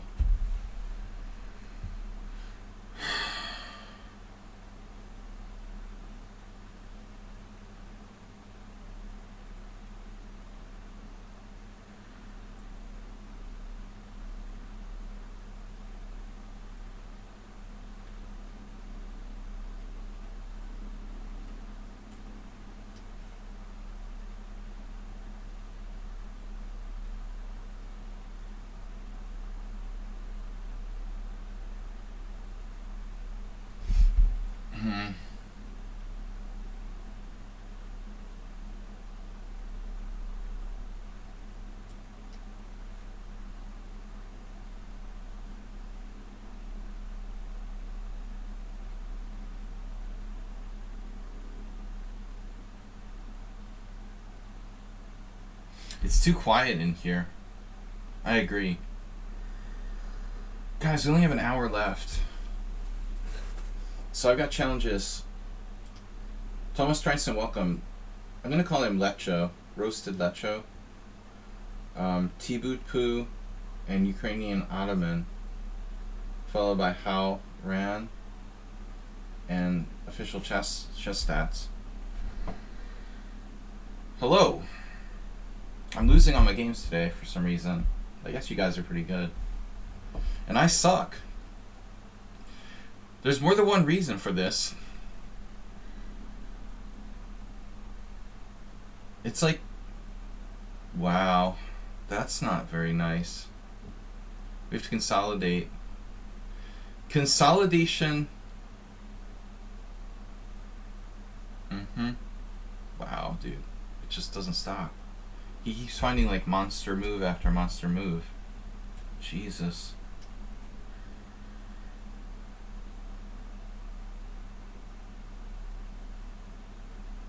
It's too quiet in here. I agree. Guys, we only have an hour left. So I've got challenges. Thomas Trison, welcome. I'm going to call him Lecho, roasted Lecho. Tibut Poo and Ukrainian Ottoman, followed by Hao Ran and official chess stats. Hello. I'm losing on my games today for some reason. I guess you guys are pretty good. And I suck. There's more than one reason for this. It's like, wow, that's not very nice. We have to consolidate. Consolidation. Wow, dude. It just doesn't stop. He keeps finding like monster move after monster move. Jesus.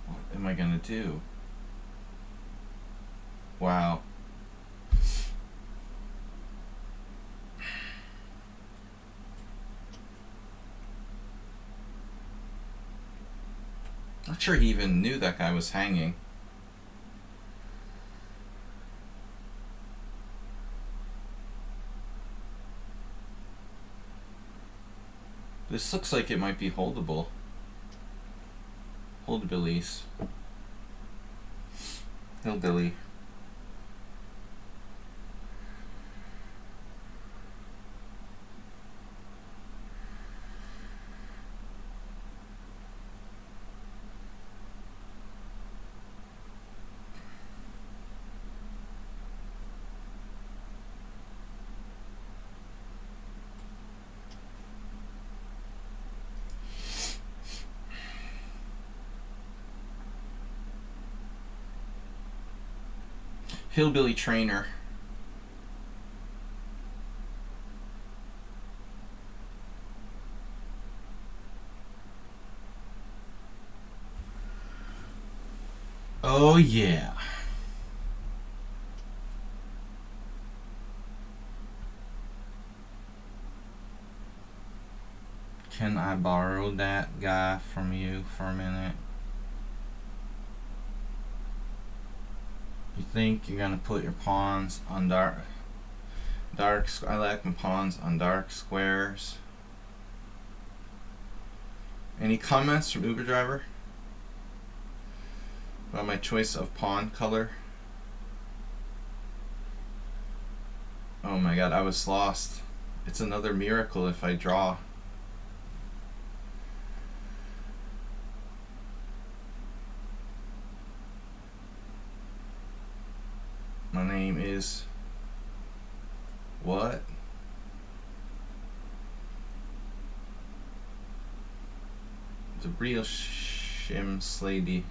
What am I gonna do? Wow. Not sure he even knew that guy was hanging. This looks like it might be holdable. Holdabilis. Hillbilly. Hillbilly trainer. Oh yeah. Can I borrow that guy from you for a minute? You think you're gonna put your pawns on dark? I like my pawns on dark squares. Any comments from Uber driver about my choice of pawn color? Oh my god, I was lost. It's another miracle if I draw. My name is what? The real SLADGIE.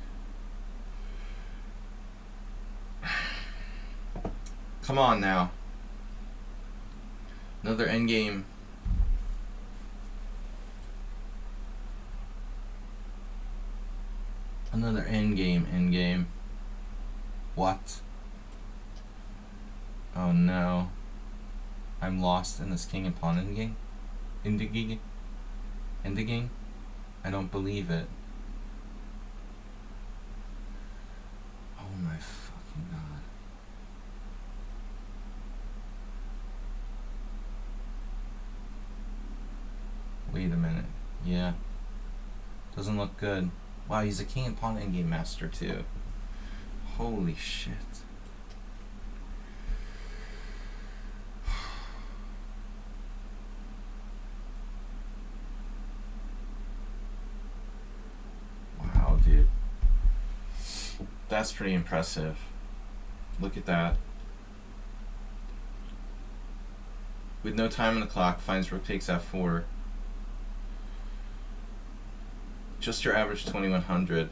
Come on now. Another endgame. Another endgame. What? Oh no. I'm lost in this king and pawn endgame? Endgame? I don't believe it. Oh my fucking god. Wait a minute. Yeah. Doesn't look good. Wow, he's a king and pawn endgame master too. Holy shit. Wow, dude. That's pretty impressive. Look at that. With no time on the clock, finds rook takes f4. Just your average 2100.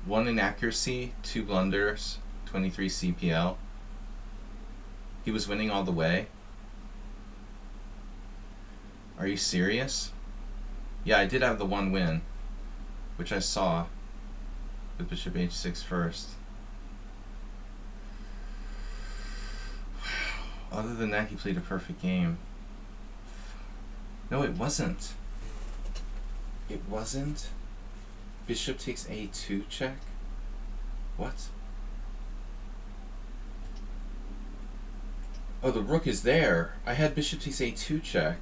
One inaccuracy, 2 blunders, 23 CPL. He was winning all the way. Are you serious? Yeah, I did have the one win, which I saw with bishop h6 first. Other than that, he played a perfect game. No, it wasn't. It wasn't? Bishop takes a2 check? What? Oh, the rook is there. I had bishop takes a2 check.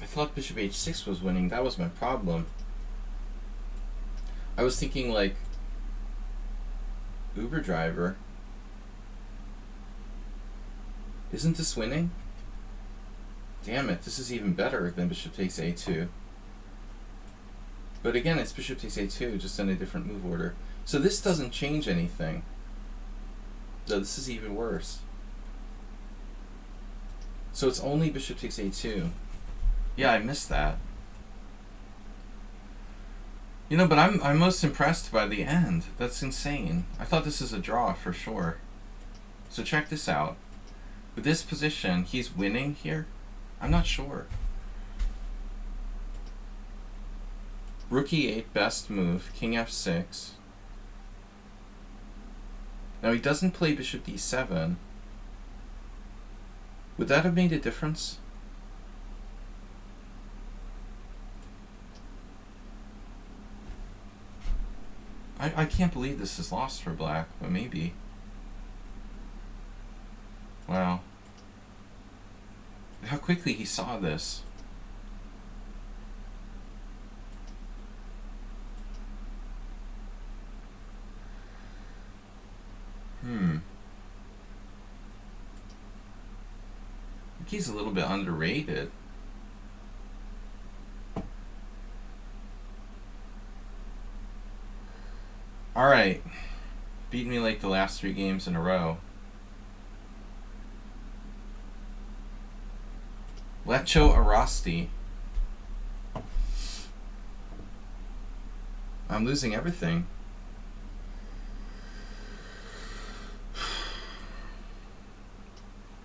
I thought bishop h6 was winning. That was my problem. I was thinking like Uber driver. Isn't this winning? Damn it, this is even better than bishop takes a2. But again, it's bishop takes a2, just in a different move order. So this doesn't change anything. No, this is even worse. So it's only bishop takes a2. Yeah, I missed that. You know, but I'm most impressed by the end. That's insane. I thought this is a draw for sure. So check this out. With this position, he's winning here? I'm not sure. Rook e8, best move. King f6. Now he doesn't play bishop d7. Would that have made a difference? I can't believe this is lost for black, but maybe. Wow. How quickly he saw this. I think he's a little bit underrated. Alright. Beat me like the last 3 games in a row. Lecho Arasti. I'm losing everything.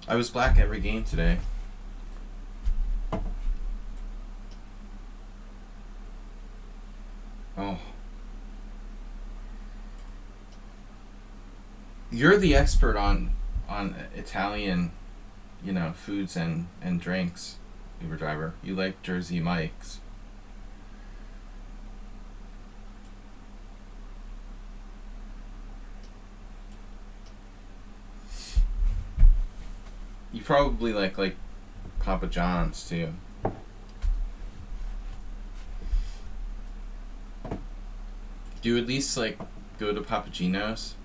I was black every game today. Oh. You're the expert on Italian, you know, foods and drinks, Uber driver. You like Jersey Mike's. You probably like Papa John's too. Do you at least like go to Papa Gino's?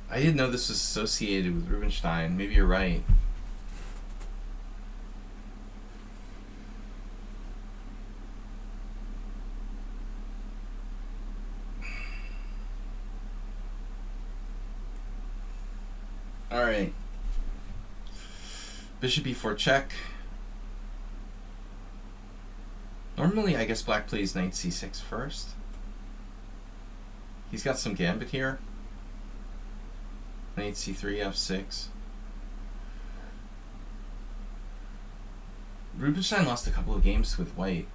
I didn't know this was associated with Rubinstein. Maybe you're right. Alright. Bishop e4 check. Normally, I guess black plays knight c6 first. He's got some gambit here. Knight c3, f6. Rubinstein lost a couple of games with white.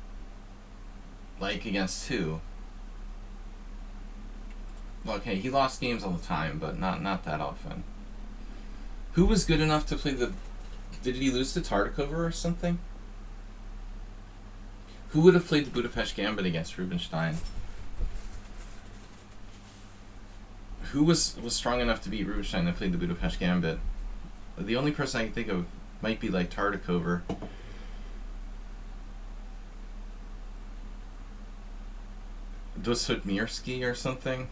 Like against two. Well, okay, he lost games all the time, but not that often. Who was good enough to play the... Did he lose to Tartakova or something? Who would have played the Budapest Gambit against Rubinstein? Who was strong enough to beat Rubinstein that played the Budapest Gambit? The only person I can think of might be like Tartakova. Dosutmirsky or something?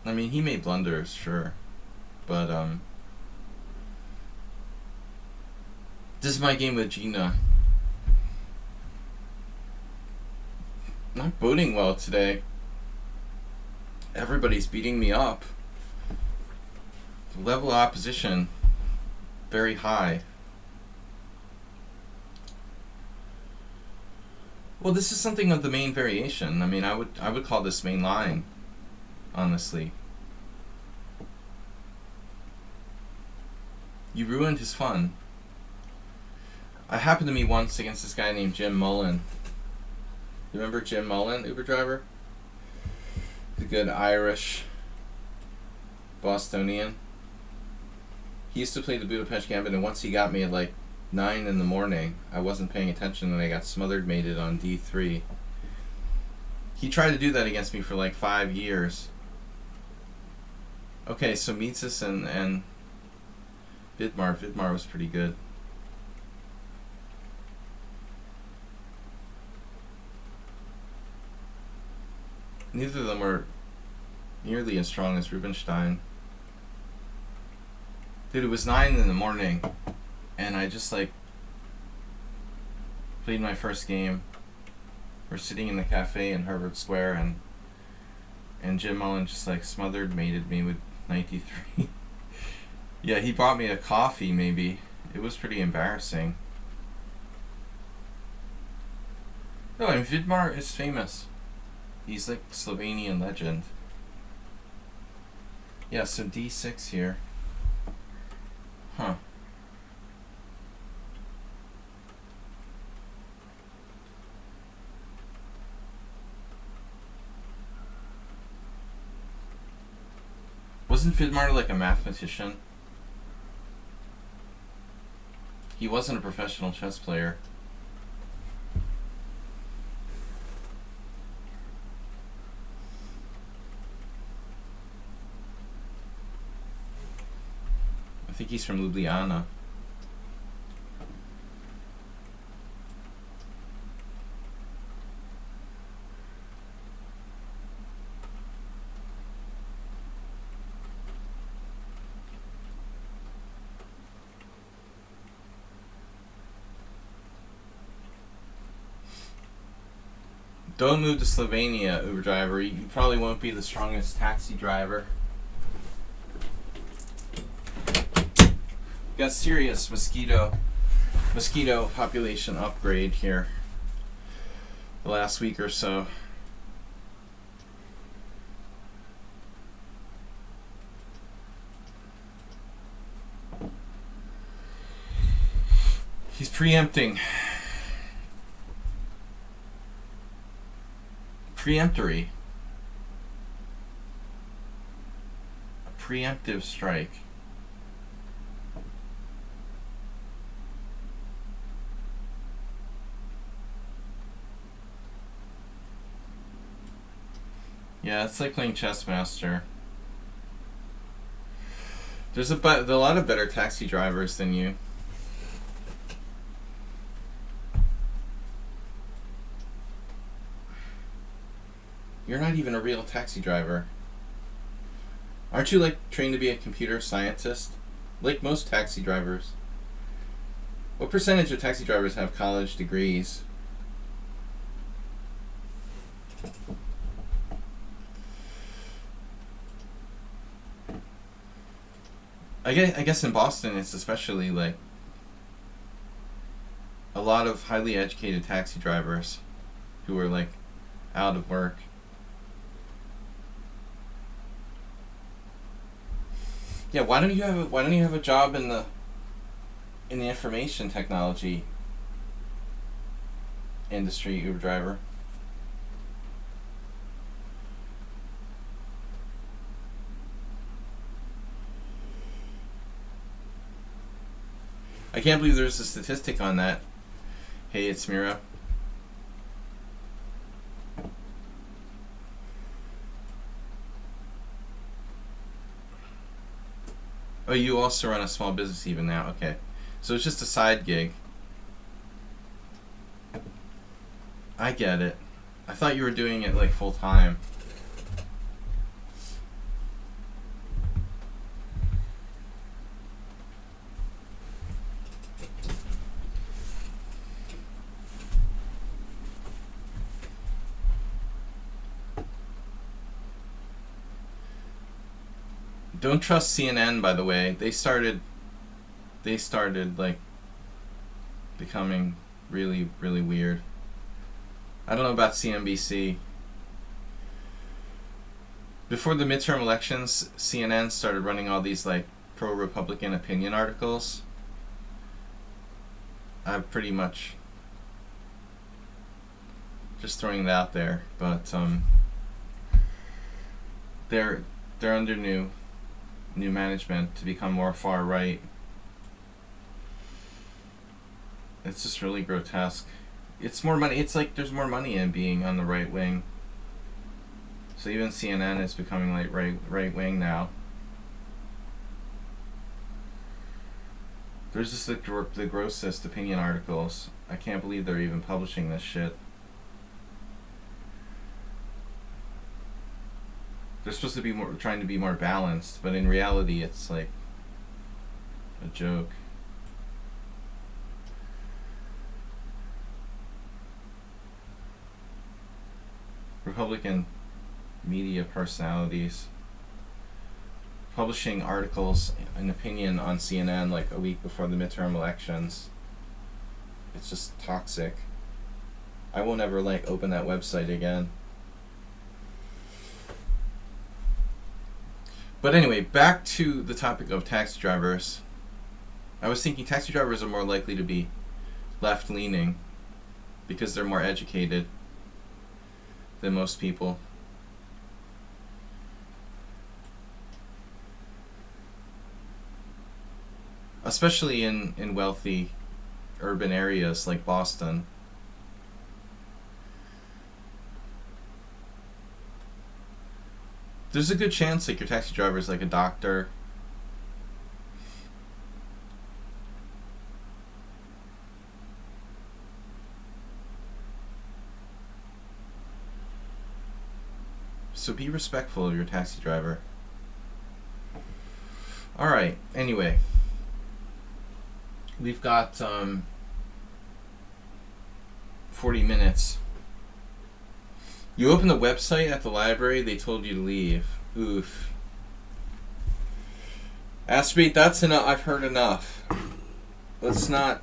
I mean, he made blunders, sure. But, this is my game with Gina. Not boding well today. Everybody's beating me up. The level of opposition, very high. Well, this is something of the main variation. I mean, I would call this main line, honestly. You ruined his fun. I happened to meet once against this guy named Jim Mullen. You remember Jim Mullen, Uber driver? The good Irish Bostonian. He used to play the Budapest Gambit, and once he got me at like 9 in the morning. I wasn't paying attention, and I got smothered mated on d3. He tried to do that against me for like 5 years. Okay, so Mises and Vidmar. Vidmar was pretty good. Neither of them were nearly as strong as Rubinstein. Dude, it was 9 in the morning, and I just like played my first game. We're sitting in the cafe in Harvard Square, and Jim Mullen just like smothered mated me with 93. Yeah, he bought me a coffee maybe. It was pretty embarrassing. No, and Vidmar is famous. He's like Slovenian legend. Yeah, so d6 here. Huh. Wasn't Vidmar like a mathematician? He wasn't a professional chess player. I think he's from Ljubljana. Don't move to Slovenia, Uber driver. You probably won't be the strongest taxi driver. got serious mosquito population upgrade here the last week or so. He's preempting. Preemptory. A preemptive strike. Yeah, it's like playing Chess Master. There's a lot of better taxi drivers than you. You're not even a real taxi driver. Aren't you like trained to be a computer scientist? Like most taxi drivers. What percentage of taxi drivers have college degrees? I guess in Boston it's especially like a lot of highly educated taxi drivers who are like out of work. Yeah, why don't you have a job in the information technology industry, Uber driver? I can't believe there's a statistic on that. Hey, it's Mira. Oh, you also run a small business even now. Okay. So it's just a side gig. I get it. I thought you were doing it like full time. Don't trust CNN, by the way. They started like becoming really, really weird. I don't know about CNBC. Before the midterm elections, CNN started running all these like pro-Republican opinion articles. I'm pretty much just throwing that out there, but they're under new management to become more far right. It's just really grotesque. It's more money. It's like there's more money in being on the right wing. So even CNN is becoming like right wing now. There's just the grossest opinion articles. I can't believe they're even publishing this shit. They're supposed to be trying to be more balanced, but in reality it's like a joke. Republican media personalities publishing articles and opinion on CNN like a week before the midterm elections. It's just toxic. I won't ever like open that website again. But anyway, back to the topic of taxi drivers. I was thinking taxi drivers are more likely to be left-leaning because they're more educated than most people. Especially in wealthy urban areas like Boston. There's a good chance like your taxi driver is like a doctor. So be respectful of your taxi driver. Alright, anyway. We've got 40 minutes. You open the website at the library, they told you to leave. Oof. Aspie, that's enough. I've heard enough. Let's not.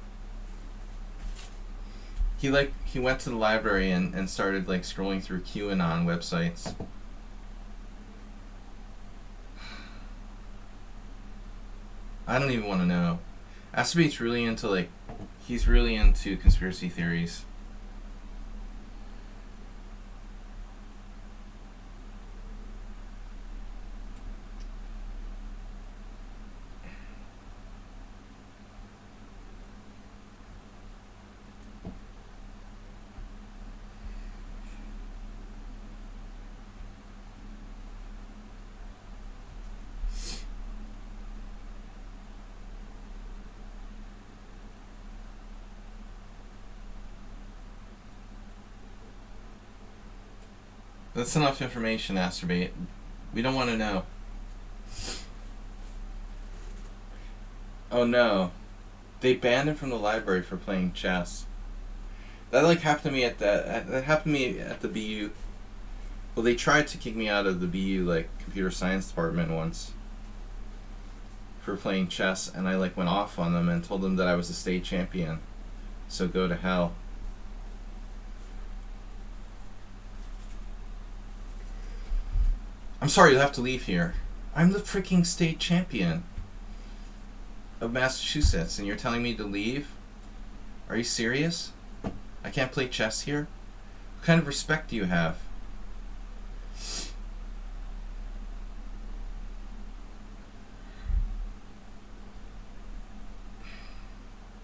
He went to the library and started like scrolling through QAnon websites. I don't even want to know. Aspie's really into like, he's really into conspiracy theories. That's enough information, Astrobate. We don't want to know. Oh no. They banned him from the library for playing chess. That like happened to me at the BU. Well, they tried to kick me out of the BU like computer science department once for playing chess, and I like went off on them and told them that I was a state champion. So go to hell. I'm sorry, you'll have to leave here. I'm the freaking state champion of Massachusetts, and you're telling me to leave? Are you serious? I can't play chess here? What kind of respect do you have?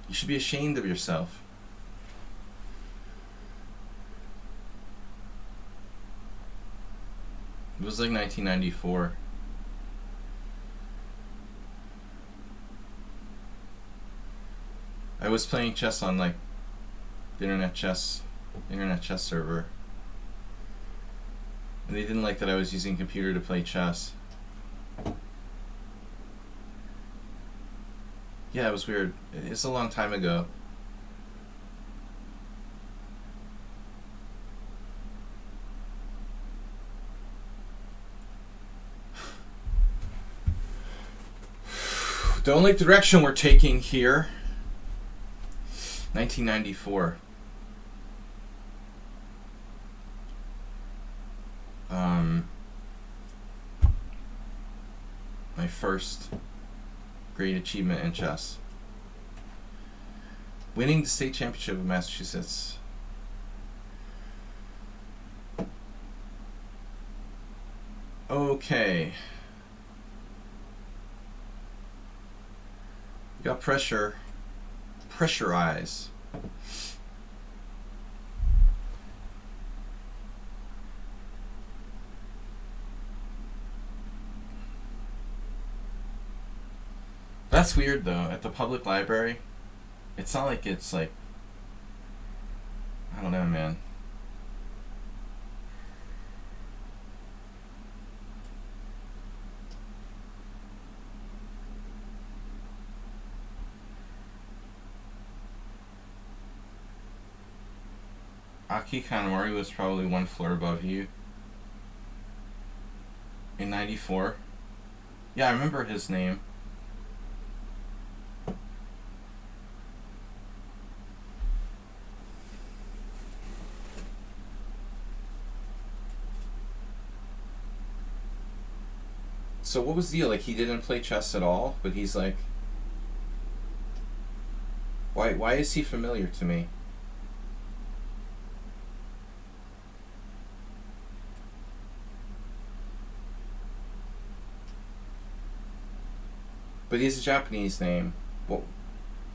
You should be ashamed of yourself. It was like 1994. I was playing chess on like the internet chess server, and they didn't like that I was using a computer to play chess. Yeah, it was weird. It's a long time ago. The only direction we're taking here, 1994. My first great achievement in chess. Winning the state championship of Massachusetts. Okay. We got pressure. Pressurize. That's weird though. At the public library, it's not like it's like, I don't know, man. Aki Kanamori was probably one floor above you. In 94. Yeah, I remember his name. So what was the deal? Like, he didn't play chess at all, but he's like, why is he familiar to me? But he has a Japanese name. What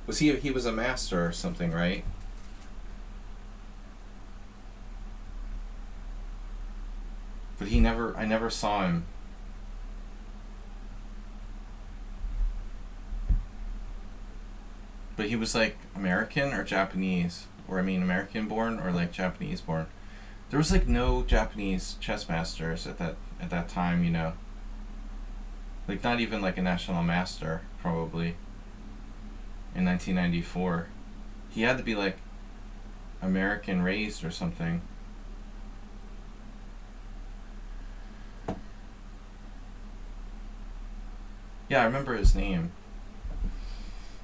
was he? He was a master or something, right? But I never saw him. But he was like American or Japanese, or I mean American born or like Japanese born. There was like no Japanese chess masters at that time, you know. Like not even like a national master, probably. In 1994, he had to be like American raised or something. Yeah, I remember his name.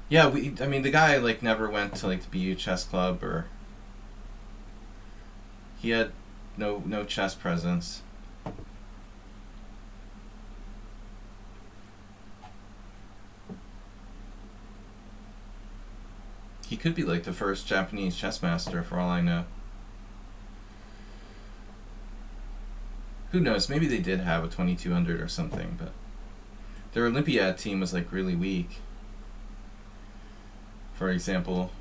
Yeah, I mean, the guy like never went to like the BU chess club, or he had no chess presence. He could be like the first Japanese chess master, for all I know. Who knows? Maybe they did have a 2200 or something, but their Olympiad team was like really weak. For example,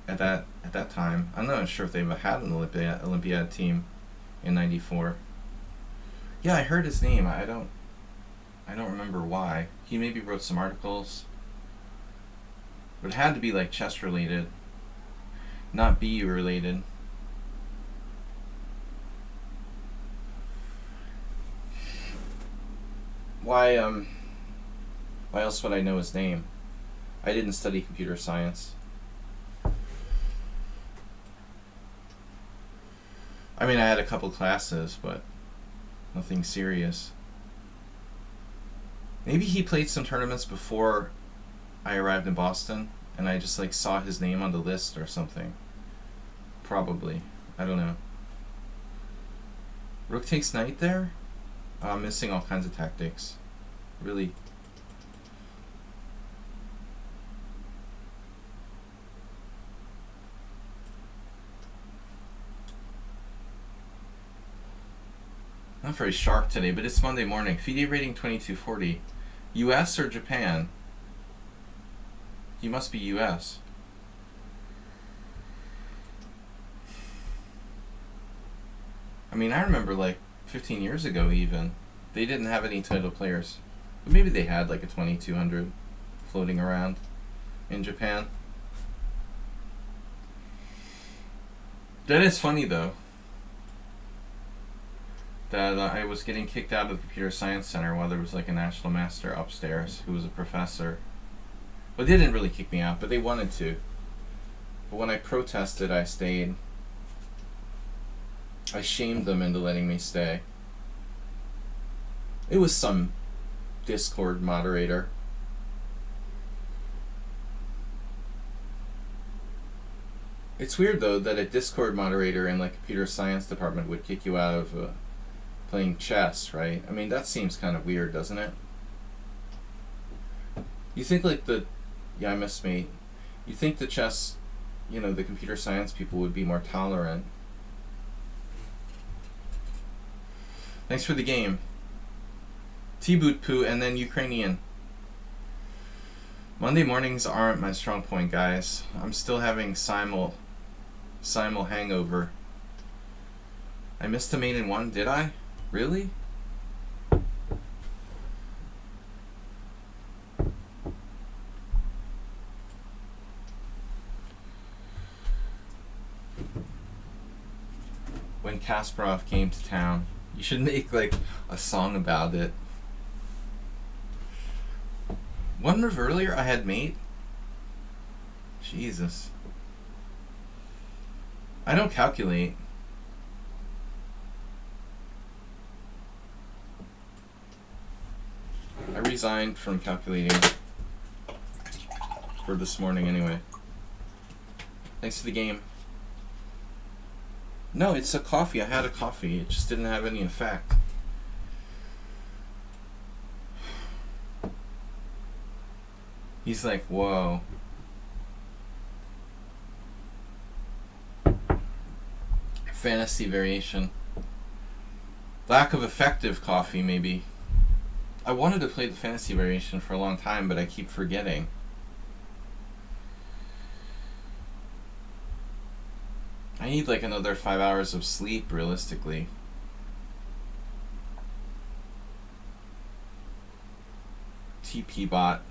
at that time, I'm not sure if they had an Olympiad team in '94. Yeah, I heard his name. I don't remember why. He maybe wrote some articles, but it had to be like chess related, not BU related. Why else would I know his name? I didn't study computer science. I mean, I had a couple classes, but nothing serious. Maybe he played some tournaments before I arrived in Boston, and I just like saw his name on the list or something. Probably. I don't know. Rook takes knight there? I'm missing all kinds of tactics. Really. Not very sharp today, but it's Monday morning. FIDE rating 2240. US or Japan? He must be US. I mean, I remember like 15 years ago even, they didn't have any title players. But maybe they had like a 2200 floating around in Japan. That is funny though, that I was getting kicked out of the computer science center while there was like a national master upstairs who was a professor. Well, they didn't really kick me out, but they wanted to. But when I protested, I stayed. I shamed them into letting me stay. It was some Discord moderator. It's weird though that a Discord moderator in like computer science department would kick you out of playing chess, right? I mean, that seems kind of weird, doesn't it? You think like I missed mate. You think the chess, the computer science people would be more tolerant. Thanks for the game. T-Boot-Poo and then Ukrainian. Monday mornings aren't my strong point, guys. I'm still having simul hangover. I missed a main in one, did I? Really? When Kasparov came to town. You should make like a song about it. One move earlier I had mate. Jesus. I don't calculate. I resigned from calculating for this morning anyway. Thanks for the game. No, it's a coffee. I had a coffee. It just didn't have any effect. He's like, whoa. Fantasy variation. Lack of effective coffee, maybe. I wanted to play the fantasy variation for a long time, but I keep forgetting. I need like another 5 hours of sleep, realistically. TP bot.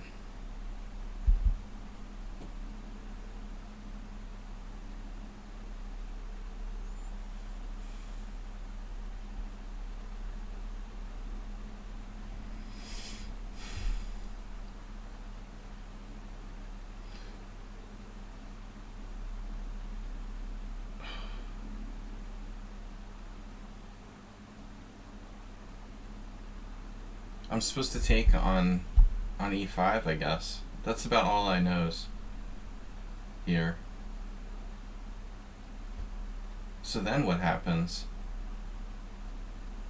I'm supposed to take on on e5, I guess. That's about all I knows here. So then what happens?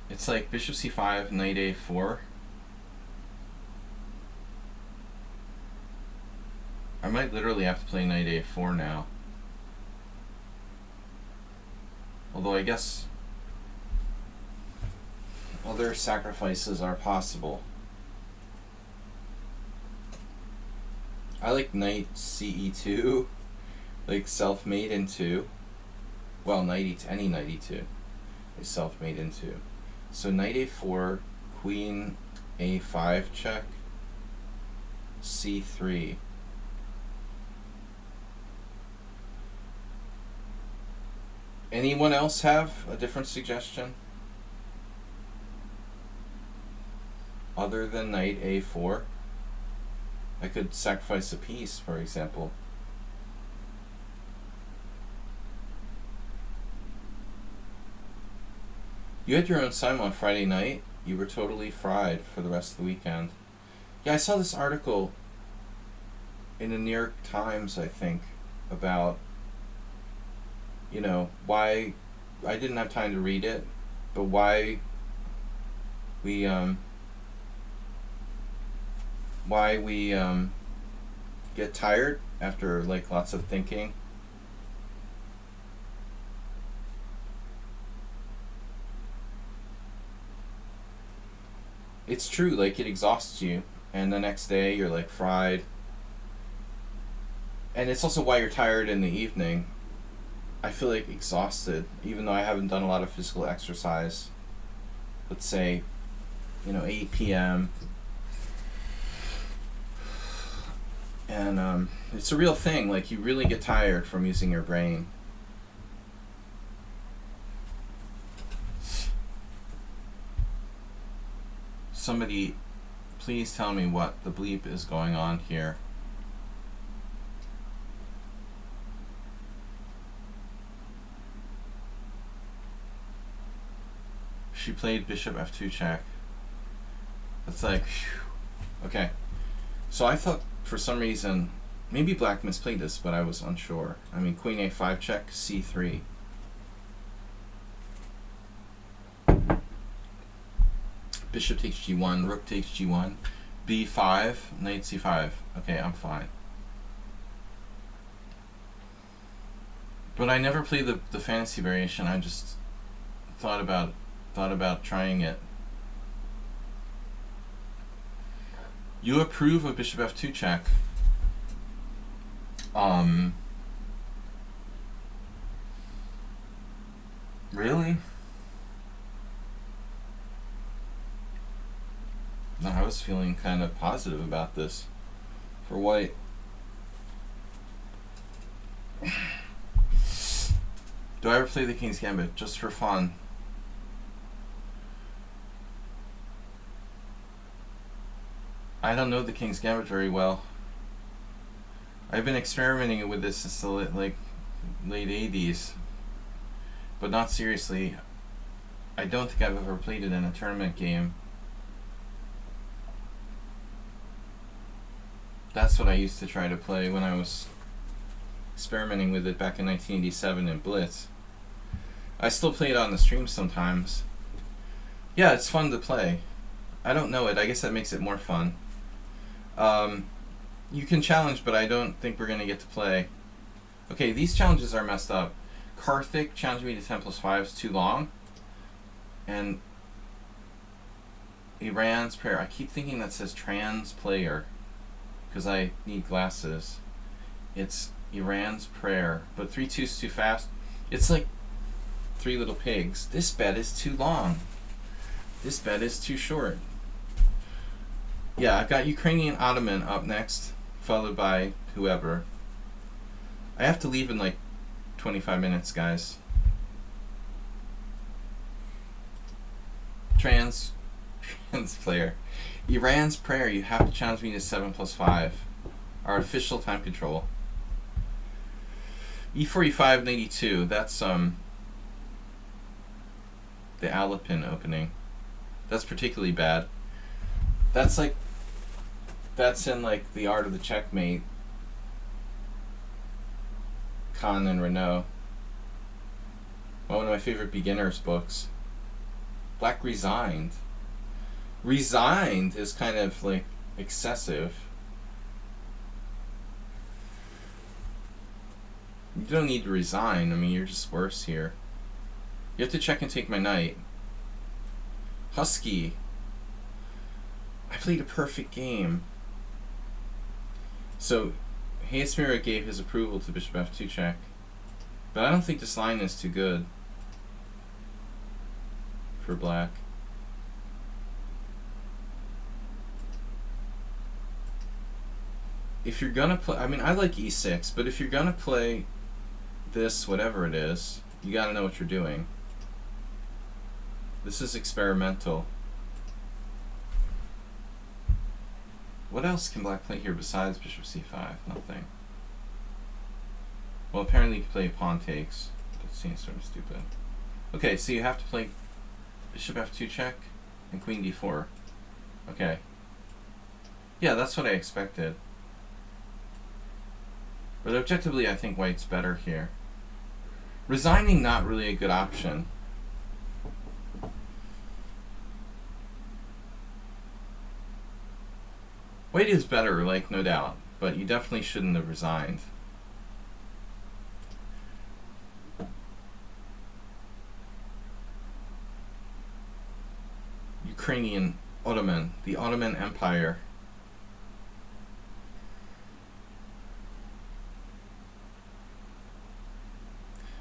It's like bishop c5, knight a4. I might literally have to play knight a4 now. Although I guess other sacrifices are possible. I like knight ce2, like self-made into, well, any knight e2 is self-made into. So knight a4, queen a5 check, c3. Anyone else have a different suggestion? Other than knight a4? I could sacrifice a piece, for example. You had your own Simon on Friday night. You were totally fried for the rest of the weekend. Yeah, I saw this article in the New York Times, I think, about, you know, why, I didn't have time to read it, but why we get tired after like lots of thinking. It's true, like it exhausts you, and the next day you're like fried. And it's also why you're tired in the evening. I feel like exhausted, even though I haven't done a lot of physical exercise. Let's say, 8 p.m. And it's a real thing, like you really get tired from using your brain. Somebody, please tell me what the bleep is going on here. She played bishop f2 check. That's like, whew. Okay. So I thought for some reason, maybe black misplayed this, but I was unsure. I mean, queen a5 check, c3. Bishop takes g1, rook takes g1, b5, knight c5. Okay, I'm fine. But I never played the fantasy variation. I just thought about trying it. You approve of bishop f2 check. Really? No, I was feeling kind of positive about this for white. Do I ever play the King's Gambit just for fun? I don't know the King's Gambit very well. I've been experimenting with this since the late 80s, but not seriously. I don't think I've ever played it in a tournament game. That's what I used to try to play when I was experimenting with it back in 1987 in Blitz. I still play it on the stream sometimes. Yeah, it's fun to play. I don't know it. I guess that makes it more fun. You can challenge, but I don't think we're going to get to play. Okay, these challenges are messed up. Karthik challenged me to 10+5 is too long. And Iran's prayer. I keep thinking that says trans player because I need glasses. It's Iran's prayer, but 3-2 is too fast. It's like Three Little Pigs. This bet is too long. This bet is too short. Yeah, I've got Ukrainian Ottoman up next, followed by whoever. I have to leave in like 25 minutes, guys. Trans player. Iran's prayer, you have to challenge me to 7+5. Our official time control. E4, E5, 92. That's the Alapin opening. That's particularly bad. That's like That's in like The Art of the Checkmate. Kahn and Renault. One of my favorite beginners books. Black resigned. Resigned is kind of like excessive. You don't need to resign. I mean, you're just worse here. You have to check and take my knight. Husky. I played a perfect game. So, Hayesmira gave his approval to bishop f2 check. But I don't think this line is too good for black. If you're gonna play, I mean, I like e6, but if you're gonna play this, whatever it is, you gotta know what you're doing. This is experimental. What else can black play here besides bishop c5? Nothing. Well, apparently you can play pawn takes. That seems sort of stupid. Okay, so you have to play bishop f2 check and queen d4. Okay. Yeah, that's what I expected. But objectively, I think white's better here. Resigning, not really a good option. White is better, like, no doubt, but you definitely shouldn't have resigned. Ukrainian Ottoman, the Ottoman Empire.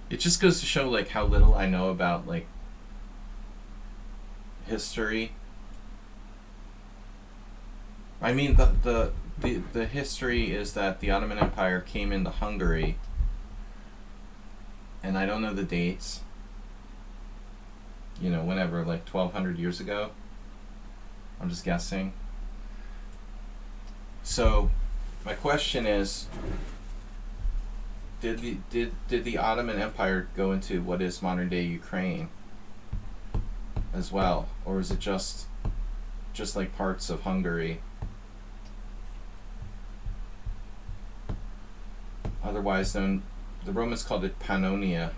It just goes to show like how little I know about like history. I mean the history is that the Ottoman Empire came into Hungary, and I don't know the dates. You know, whenever, like 1200 years ago. I'm just guessing. So my question is, did the Ottoman Empire go into what is modern day Ukraine as well, or is it just like parts of Hungary? Otherwise known, the Romans called it Pannonia.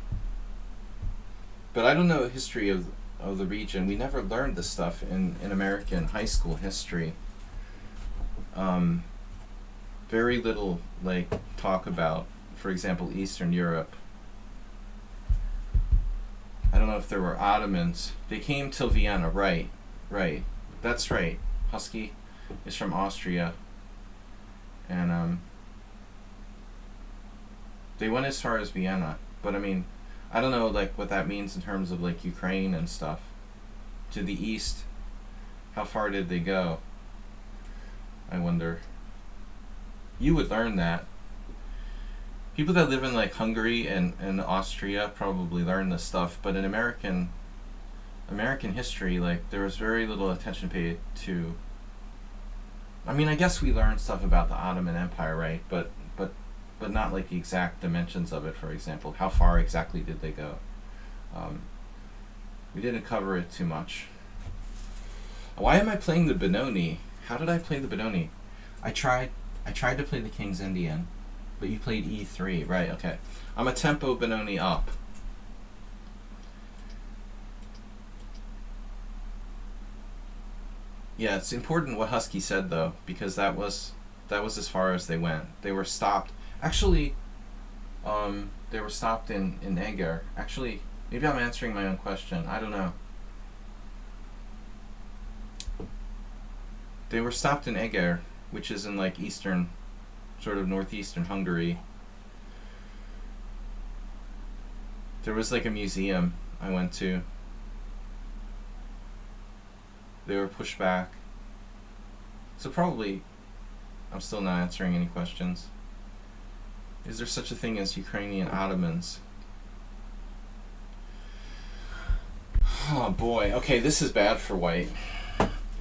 But I don't know the history of the region. We never learned this stuff in American high school history. Very little like talk about, for example, Eastern Europe. I don't know if there were Ottomans. They came till Vienna, right. That's right. Husky is from Austria. And they went as far as Vienna. But I mean, I don't know like what that means in terms of like Ukraine and stuff. To the east, how far did they go? I wonder. You would learn that. People that live in like Hungary and Austria probably learn this stuff, but in American history, like there was very little attention paid to. I mean, I guess we learned stuff about the Ottoman Empire, right? But not like the exact dimensions of it. For example, how far exactly did they go? We didn't cover it too much. Why am I playing the Benoni? How did I play the Benoni? I tried to play the King's Indian, but you played e3, right? Okay, I'm a tempo Benoni up. Yeah, it's important what Husky said though, because that was as far as they went. They were stopped. Actually, they were stopped in Eger. Actually, maybe I'm answering my own question. I don't know. They were stopped in Eger, which is in like eastern, sort of northeastern Hungary. There was like a museum I went to. They were pushed back. So probably, I'm still not answering any questions. Is there such a thing as Ukrainian Ottomans? Oh boy, okay, this is bad for white.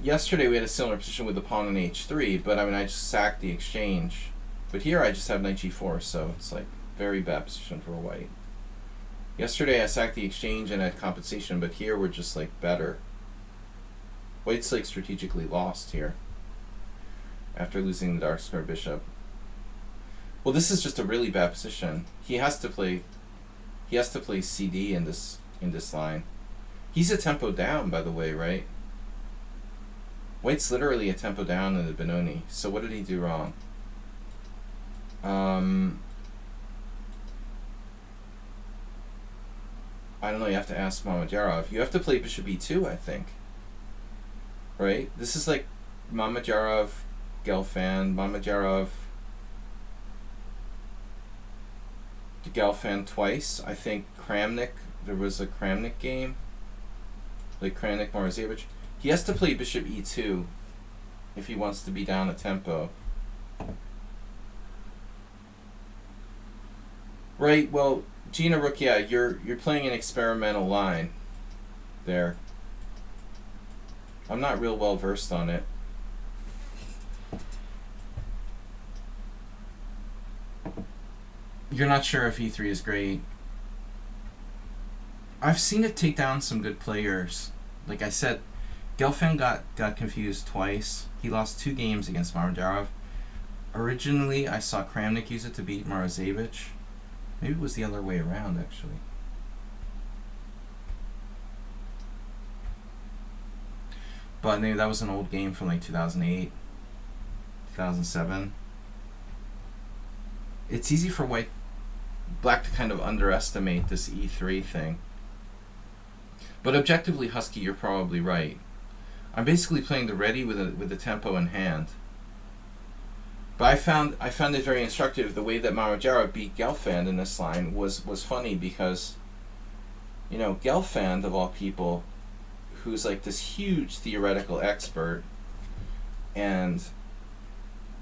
Yesterday we had a similar position with the pawn on h3, but I mean I just sacked the exchange. But here I just have knight g4, so it's like very bad position for white. Yesterday I sacked the exchange and had compensation, but here we're just like better. White's like strategically lost here. after losing the dark square bishop. Well, this is just a really bad position. He has to play CD in this line. He's a tempo down, by the way, right? White's literally a tempo down in the Benoni. So what did he do wrong? I don't know, you have to ask Mamedyarov. You have to play bishop e2, I think. Right? This is like Mamedyarov, Gelfand, Mamedyarov, Gelfand twice. I think Kramnik, there was a Kramnik game. Like Kramnik, Morozevich. He has to play bishop e2 if he wants to be down a tempo. Right, well, Gina Rook, yeah, you're playing an experimental line there. I'm not real well versed on it. You're not sure if e3 is great. I've seen it take down some good players. Like I said, Gelfand got confused twice. He lost 2 games against Mamedyarov. Originally, I saw Kramnik use it to beat Morozevich. Maybe it was the other way around, actually. But maybe that was an old game from like 2008, 2007. It's easy for Black to kind of underestimate this e3 thing. But objectively, Husky, you're probably right. I'm basically playing the ready with the tempo in hand. But I found it very instructive. The way that Mamedyarov beat Gelfand in this line was funny because, you know, Gelfand of all people, who's like this huge theoretical expert, and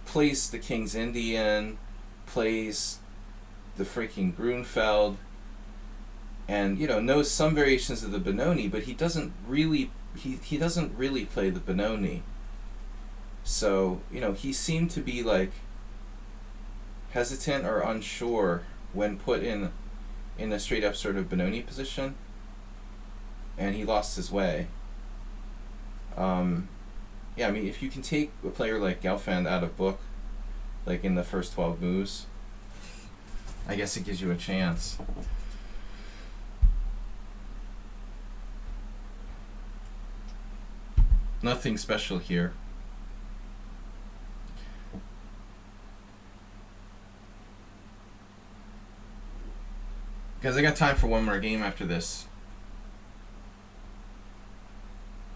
plays the King's Indian, plays the freaking Grunfeld, and you know knows some variations of the Benoni, but he doesn't really play the Benoni. So, you know, he seemed to be like hesitant or unsure when put in a straight up sort of Benoni position, and he lost his way. Yeah, I mean, if you can take a player like Gelfand out of book, like in the first 12 moves, I guess it gives you a chance. Nothing special here. Because I got time for one more game after this.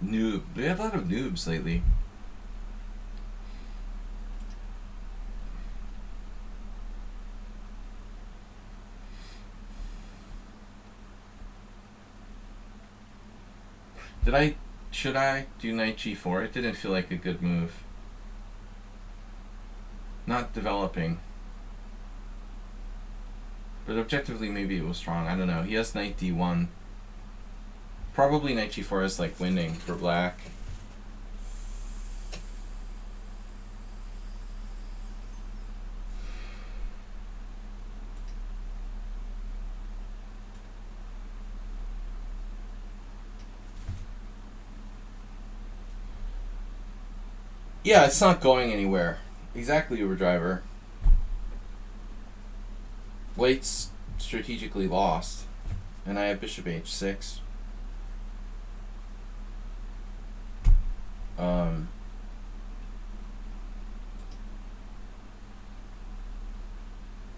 Noob. We have a lot of noobs lately. Should I do knight g4? It didn't feel like a good move. Not developing. But objectively, maybe it was strong. I don't know. He has knight d1. Probably knight g4 is like winning for black. Yeah, it's not going anywhere. Exactly, Uber driver. White's strategically lost, and I have bishop h6.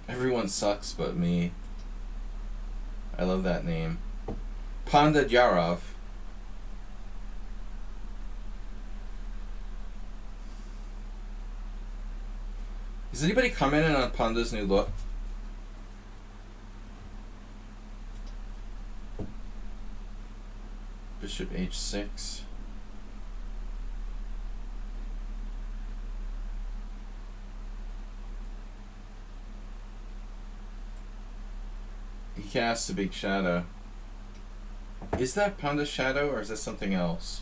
Everyone sucks but me. I love that name. Pandadyarov. Is anybody commenting on Panda's new look? Bishop h6. He casts a big shadow. Is that Panda's shadow or is that something else?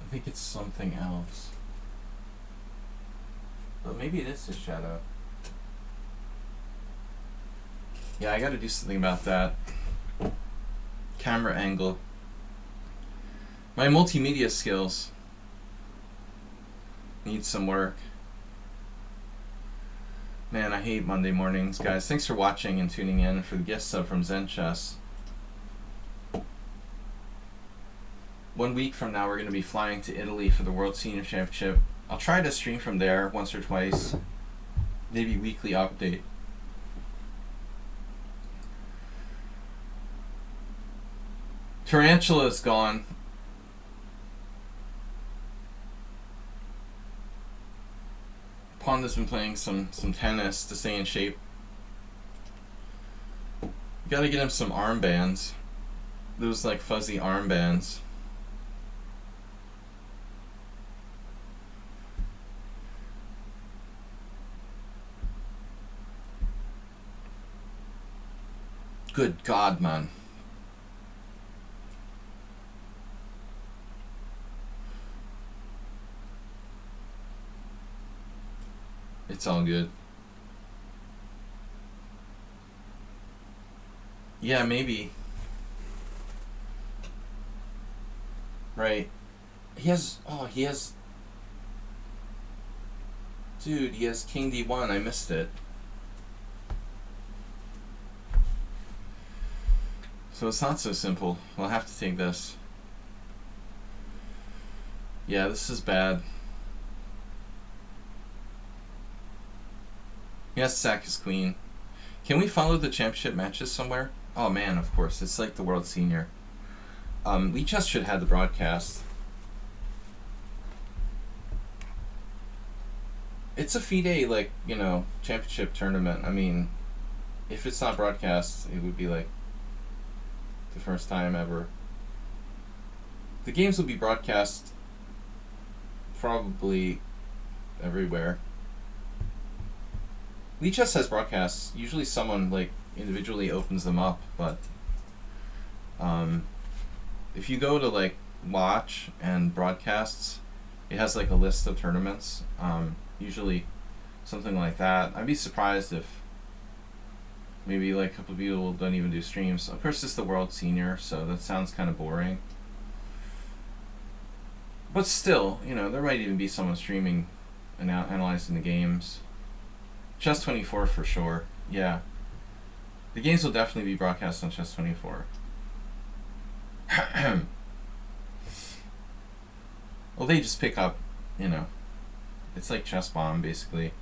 I think it's something else. But maybe it is his shadow. Yeah, I gotta do something about that. Camera angle. My multimedia skills. Needs some work. Man, I hate Monday mornings, guys. Thanks for watching and tuning in. For the guest sub from Zen Chess. 1 week from now, we're going to be flying to Italy for the World Senior Championship. I'll try to stream from there once or twice. Maybe weekly update. Tarantula's gone. Ponda's been playing some tennis to stay in shape. You gotta get him some armbands. Those like fuzzy armbands. Good God, man. It's all good. Yeah, maybe. Right. He has... Dude, he has King D1. I missed it. So it's not so simple. I'll have to take this. Yeah, this is bad. He has to sack his queen. Can we follow the championship matches somewhere? Oh man, of course. It's like the World Senior. lichess should have the broadcast. It's a FIDE, like, you know, championship tournament. I mean, if it's not broadcast, it would be like the first time ever. The games will be broadcast probably everywhere. lichess has broadcasts. Usually someone like individually opens them up, but if you go to like watch and broadcasts, it has like a list of tournaments. Usually something like that. I'd be surprised if maybe like a couple of people don't even do streams. Of course, it's the World Senior, so that sounds kind of boring. But still, you know, there might even be someone streaming and analyzing the games. Chess24 for sure, yeah. The games will definitely be broadcast on Chess24. Well, they just pick up, you know, it's like Chess Bomb, basically.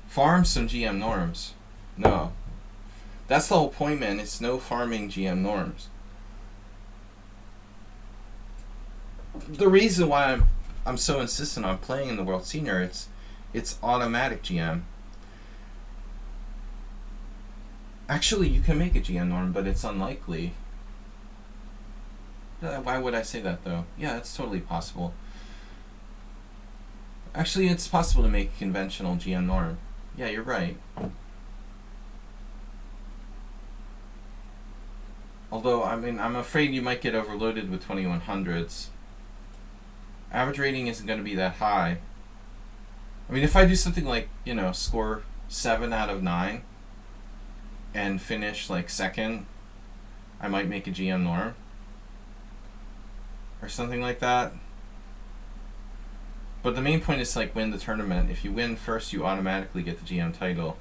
Farm some GM norms. No. That's the whole point, man. It's no farming GM norms. The reason why I'm so insistent on playing in the World Senior, it's automatic GM. Actually, you can make a GM norm, but it's unlikely. Why would I say that, though? Yeah, it's totally possible. Actually, it's possible to make a conventional GM norm. Yeah, you're right. Although, I mean, I'm afraid you might get overloaded with 2100s. Average rating isn't going to be that high. I mean, if I do something like, you know, score 7 out of 9 and finish like second, I might make a GM norm or something like that. But the main point is like win the tournament. If you win first, you automatically get the GM title.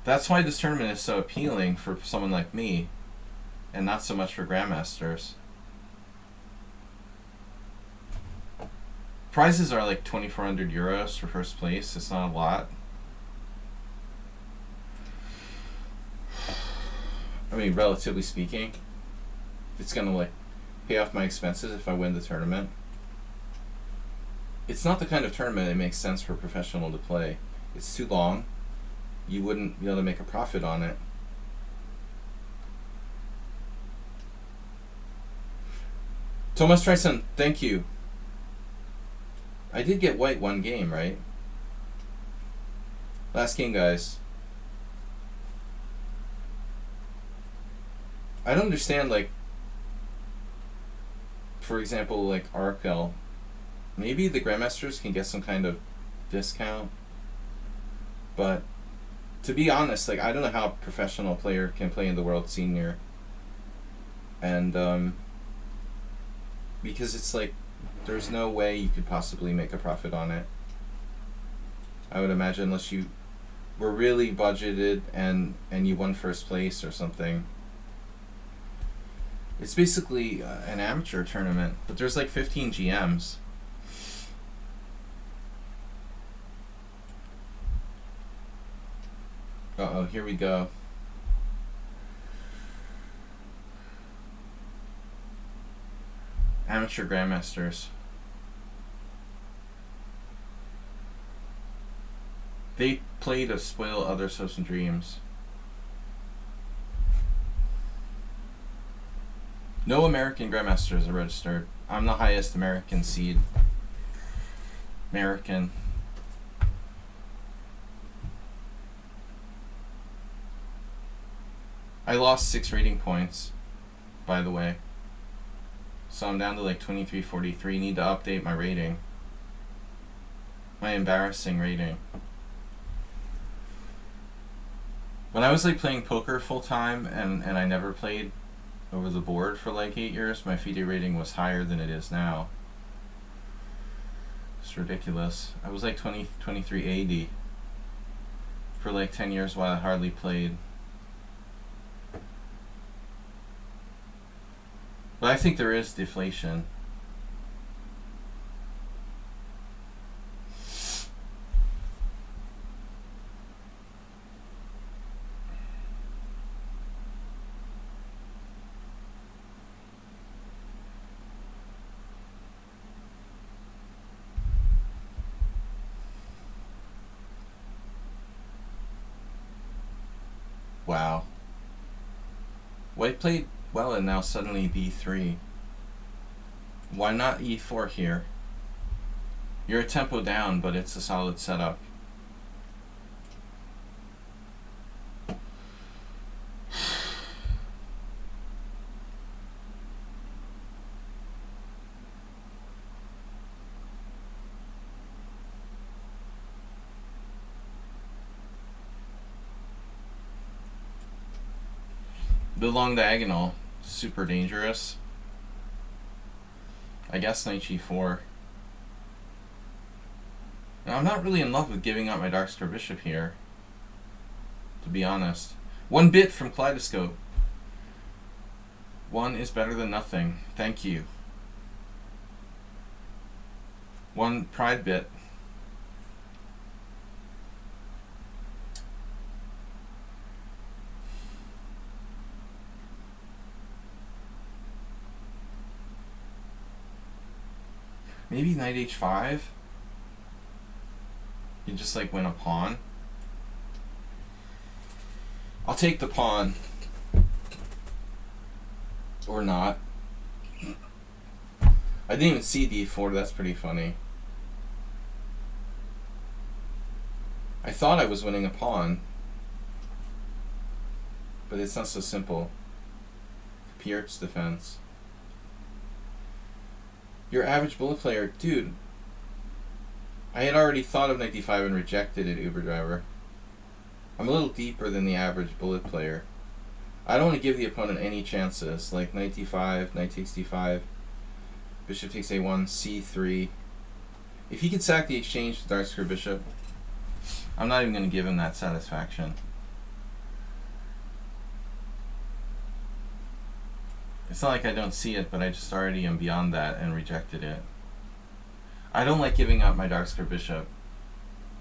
That's why this tournament is so appealing for someone like me and not so much for grandmasters. Prizes are like 2,400 euros for first place. It's not a lot. I mean, relatively speaking, it's gonna like pay off my expenses if I win the tournament. It's not the kind of tournament that makes sense for a professional to play. It's too long. You wouldn't be able to make a profit on it. Thomas Tryson, thank you. I did get white one game, right? Last game, guys. I don't understand, like, for example, like Arkel. Maybe the Grandmasters can get some kind of discount. But to be honest, like, I don't know how a professional player can play in the World Senior. And because it's like there's no way you could possibly make a profit on it. I would imagine, unless you were really budgeted and you won first place or something. It's basically an amateur tournament, but there's like 15 GMs. Uh-oh, here we go. Amateur Grandmasters. They play to spoil others' hopes and dreams. No American Grandmasters are registered. I'm the highest American seed. American. I lost 6 rating points, by the way. So I'm down to like 2343. Need to update my rating. My embarrassing rating. When I was like playing poker full time and I never played over the board for like 8 years, my FIDE rating was higher than it is now. It's ridiculous. I was like 2380 for like 10 years while I hardly played. But I think there is deflation. Wow. White played well and now suddenly b3. Why not e4 here? You're a tempo down, but it's a solid setup. The long diagonal, super dangerous. I guess knight g4. Now, I'm not really in love with giving up my dark square bishop here, to be honest. 1 bit from Kaleidoscope. 1 is better than nothing. Thank you. 1 pride bit. Maybe knight h5? You just like win a pawn. I'll take the pawn. Or not. I didn't even see d4, that's pretty funny. I thought I was winning a pawn. But it's not so simple. Pierre's defense. Your average bullet player, dude. I had already thought of knight d5 and rejected it, Uber driver. I'm a little deeper than the average bullet player. I don't want to give the opponent any chances, like knight d5, knight takes d5, bishop takes a1, c3. If he can sack the exchange with dark square bishop, I'm not even going to give him that satisfaction. It's not like I don't see it, but I just already am beyond that and rejected it. I don't like giving up my dark square bishop,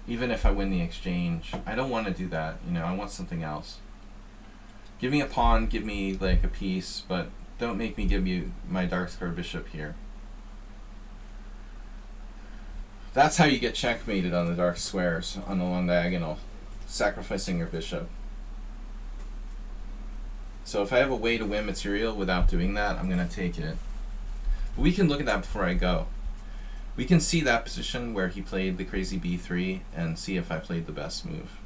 even if I win the exchange. I don't want to do that, you know, I want something else. Give me a pawn, give me like a piece, but don't make me give you my dark square bishop here. That's how you get checkmated on the dark squares, on the long diagonal, sacrificing your bishop. So if I have a way to win material without doing that, I'm going to take it. But we can look at that before I go. We can see that position where he played the crazy b3 and see if I played the best move.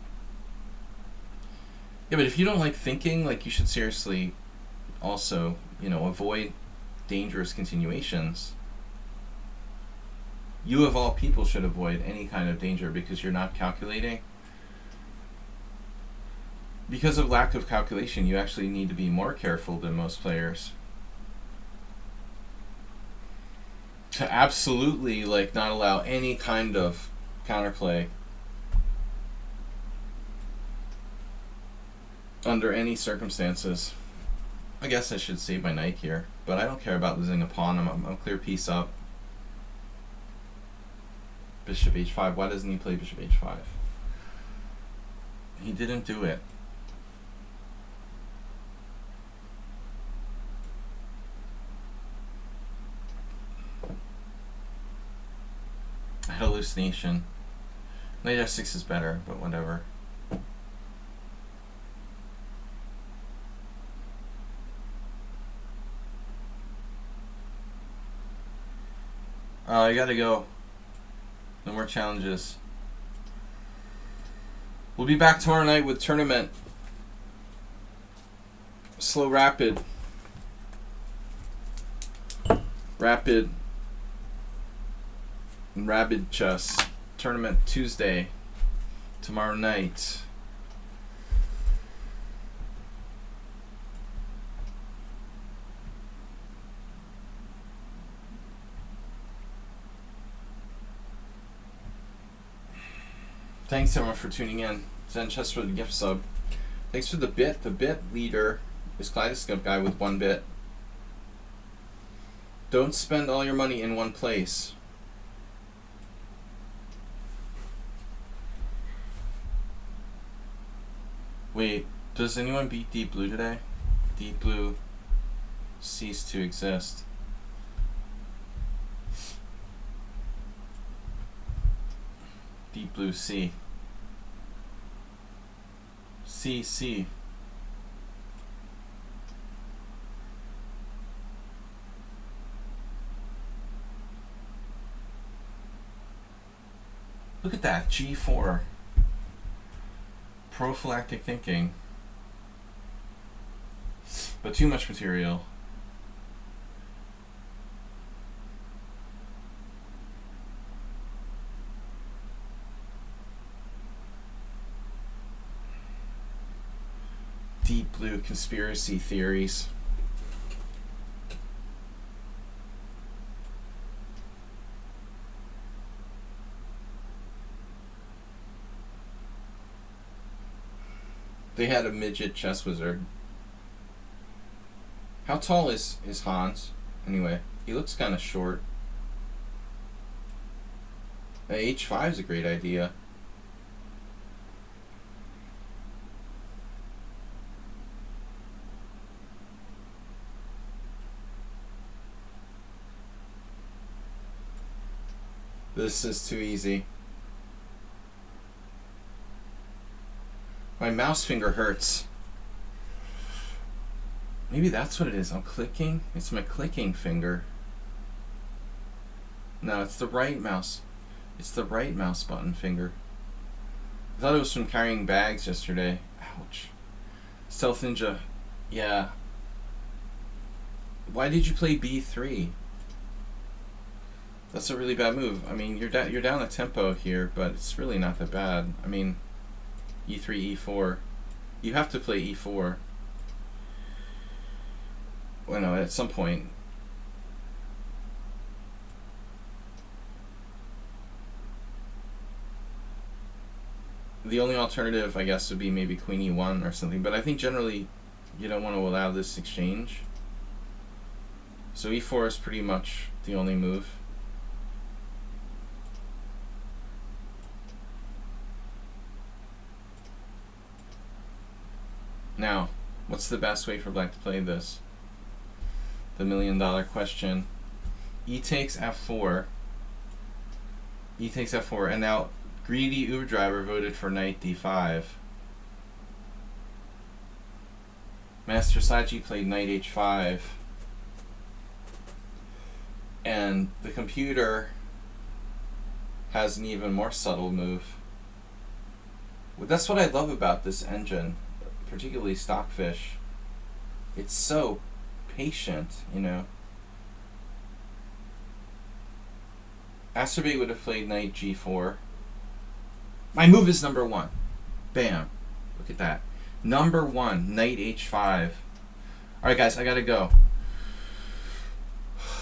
Yeah, but if you don't like thinking, like, you should seriously also, you know, avoid dangerous continuations. You of all people should avoid any kind of danger because you're not calculating. Because of lack of calculation, you actually need to be more careful than most players. to absolutely like not allow any kind of counterplay under any circumstances. I guess I should save my knight here, but I don't care about losing a pawn. I'm clear piece up. Bishop h5. Why doesn't he play bishop h5? He didn't do it. I had a hallucination. Knight f6 is better, but whatever. I gotta go. No more challenges. We'll be back tomorrow night with tournament. Slow rapid. Rapid and rapid chess. Tournament Tuesday. Tomorrow night. Thanks everyone for tuning in. Zen Chess for the gift sub. Thanks for the bit. The bit leader is Kaleidoscope Guy with 1 bit. Don't spend all your money in one place. Wait, does anyone beat Deep Blue today? Deep Blue ceased to exist. Deep Blue C. C. Look at that, G4. Prophylactic thinking. But too much material. Deep Blue conspiracy theories. They had a midget chess wizard. How tall is Hans? Anyway, he looks kind of short. H5 is a great idea. This is too easy. My mouse finger hurts. Maybe that's what it is. I'm clicking. It's my clicking finger. No, it's the right mouse. It's the right mouse button finger. I thought it was from carrying bags yesterday. Ouch. Stealth Ninja. Yeah. Why did you play B3? That's a really bad move. I mean, you're down a tempo here, but it's really not that bad. I mean, E3, E4. You have to play E4. Well, no, at some point. The only alternative, I guess, would be maybe Queen E1 or something. But I think generally you don't want to allow this exchange. So E4 is pretty much the only move. Now, what's the best way for black to play this? The $1,000,000 question. E takes F4. E takes F4, and now greedy Uber driver voted for knight D5. Master SLADGIE played knight H5. And the computer has an even more subtle move. Well, that's what I love about this engine, particularly Stockfish. It's so patient, you know. Asterbait would have played knight G4. My move is number 1. Bam. Look at that. Number 1, knight H5. Alright guys, I gotta go.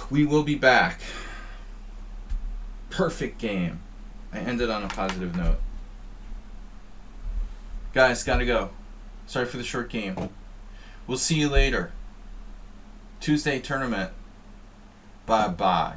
We will be back Perfect game. I ended on a positive note. Guys, gotta go. Sorry for the short game. We'll see you later. Tuesday tournament. Bye-bye.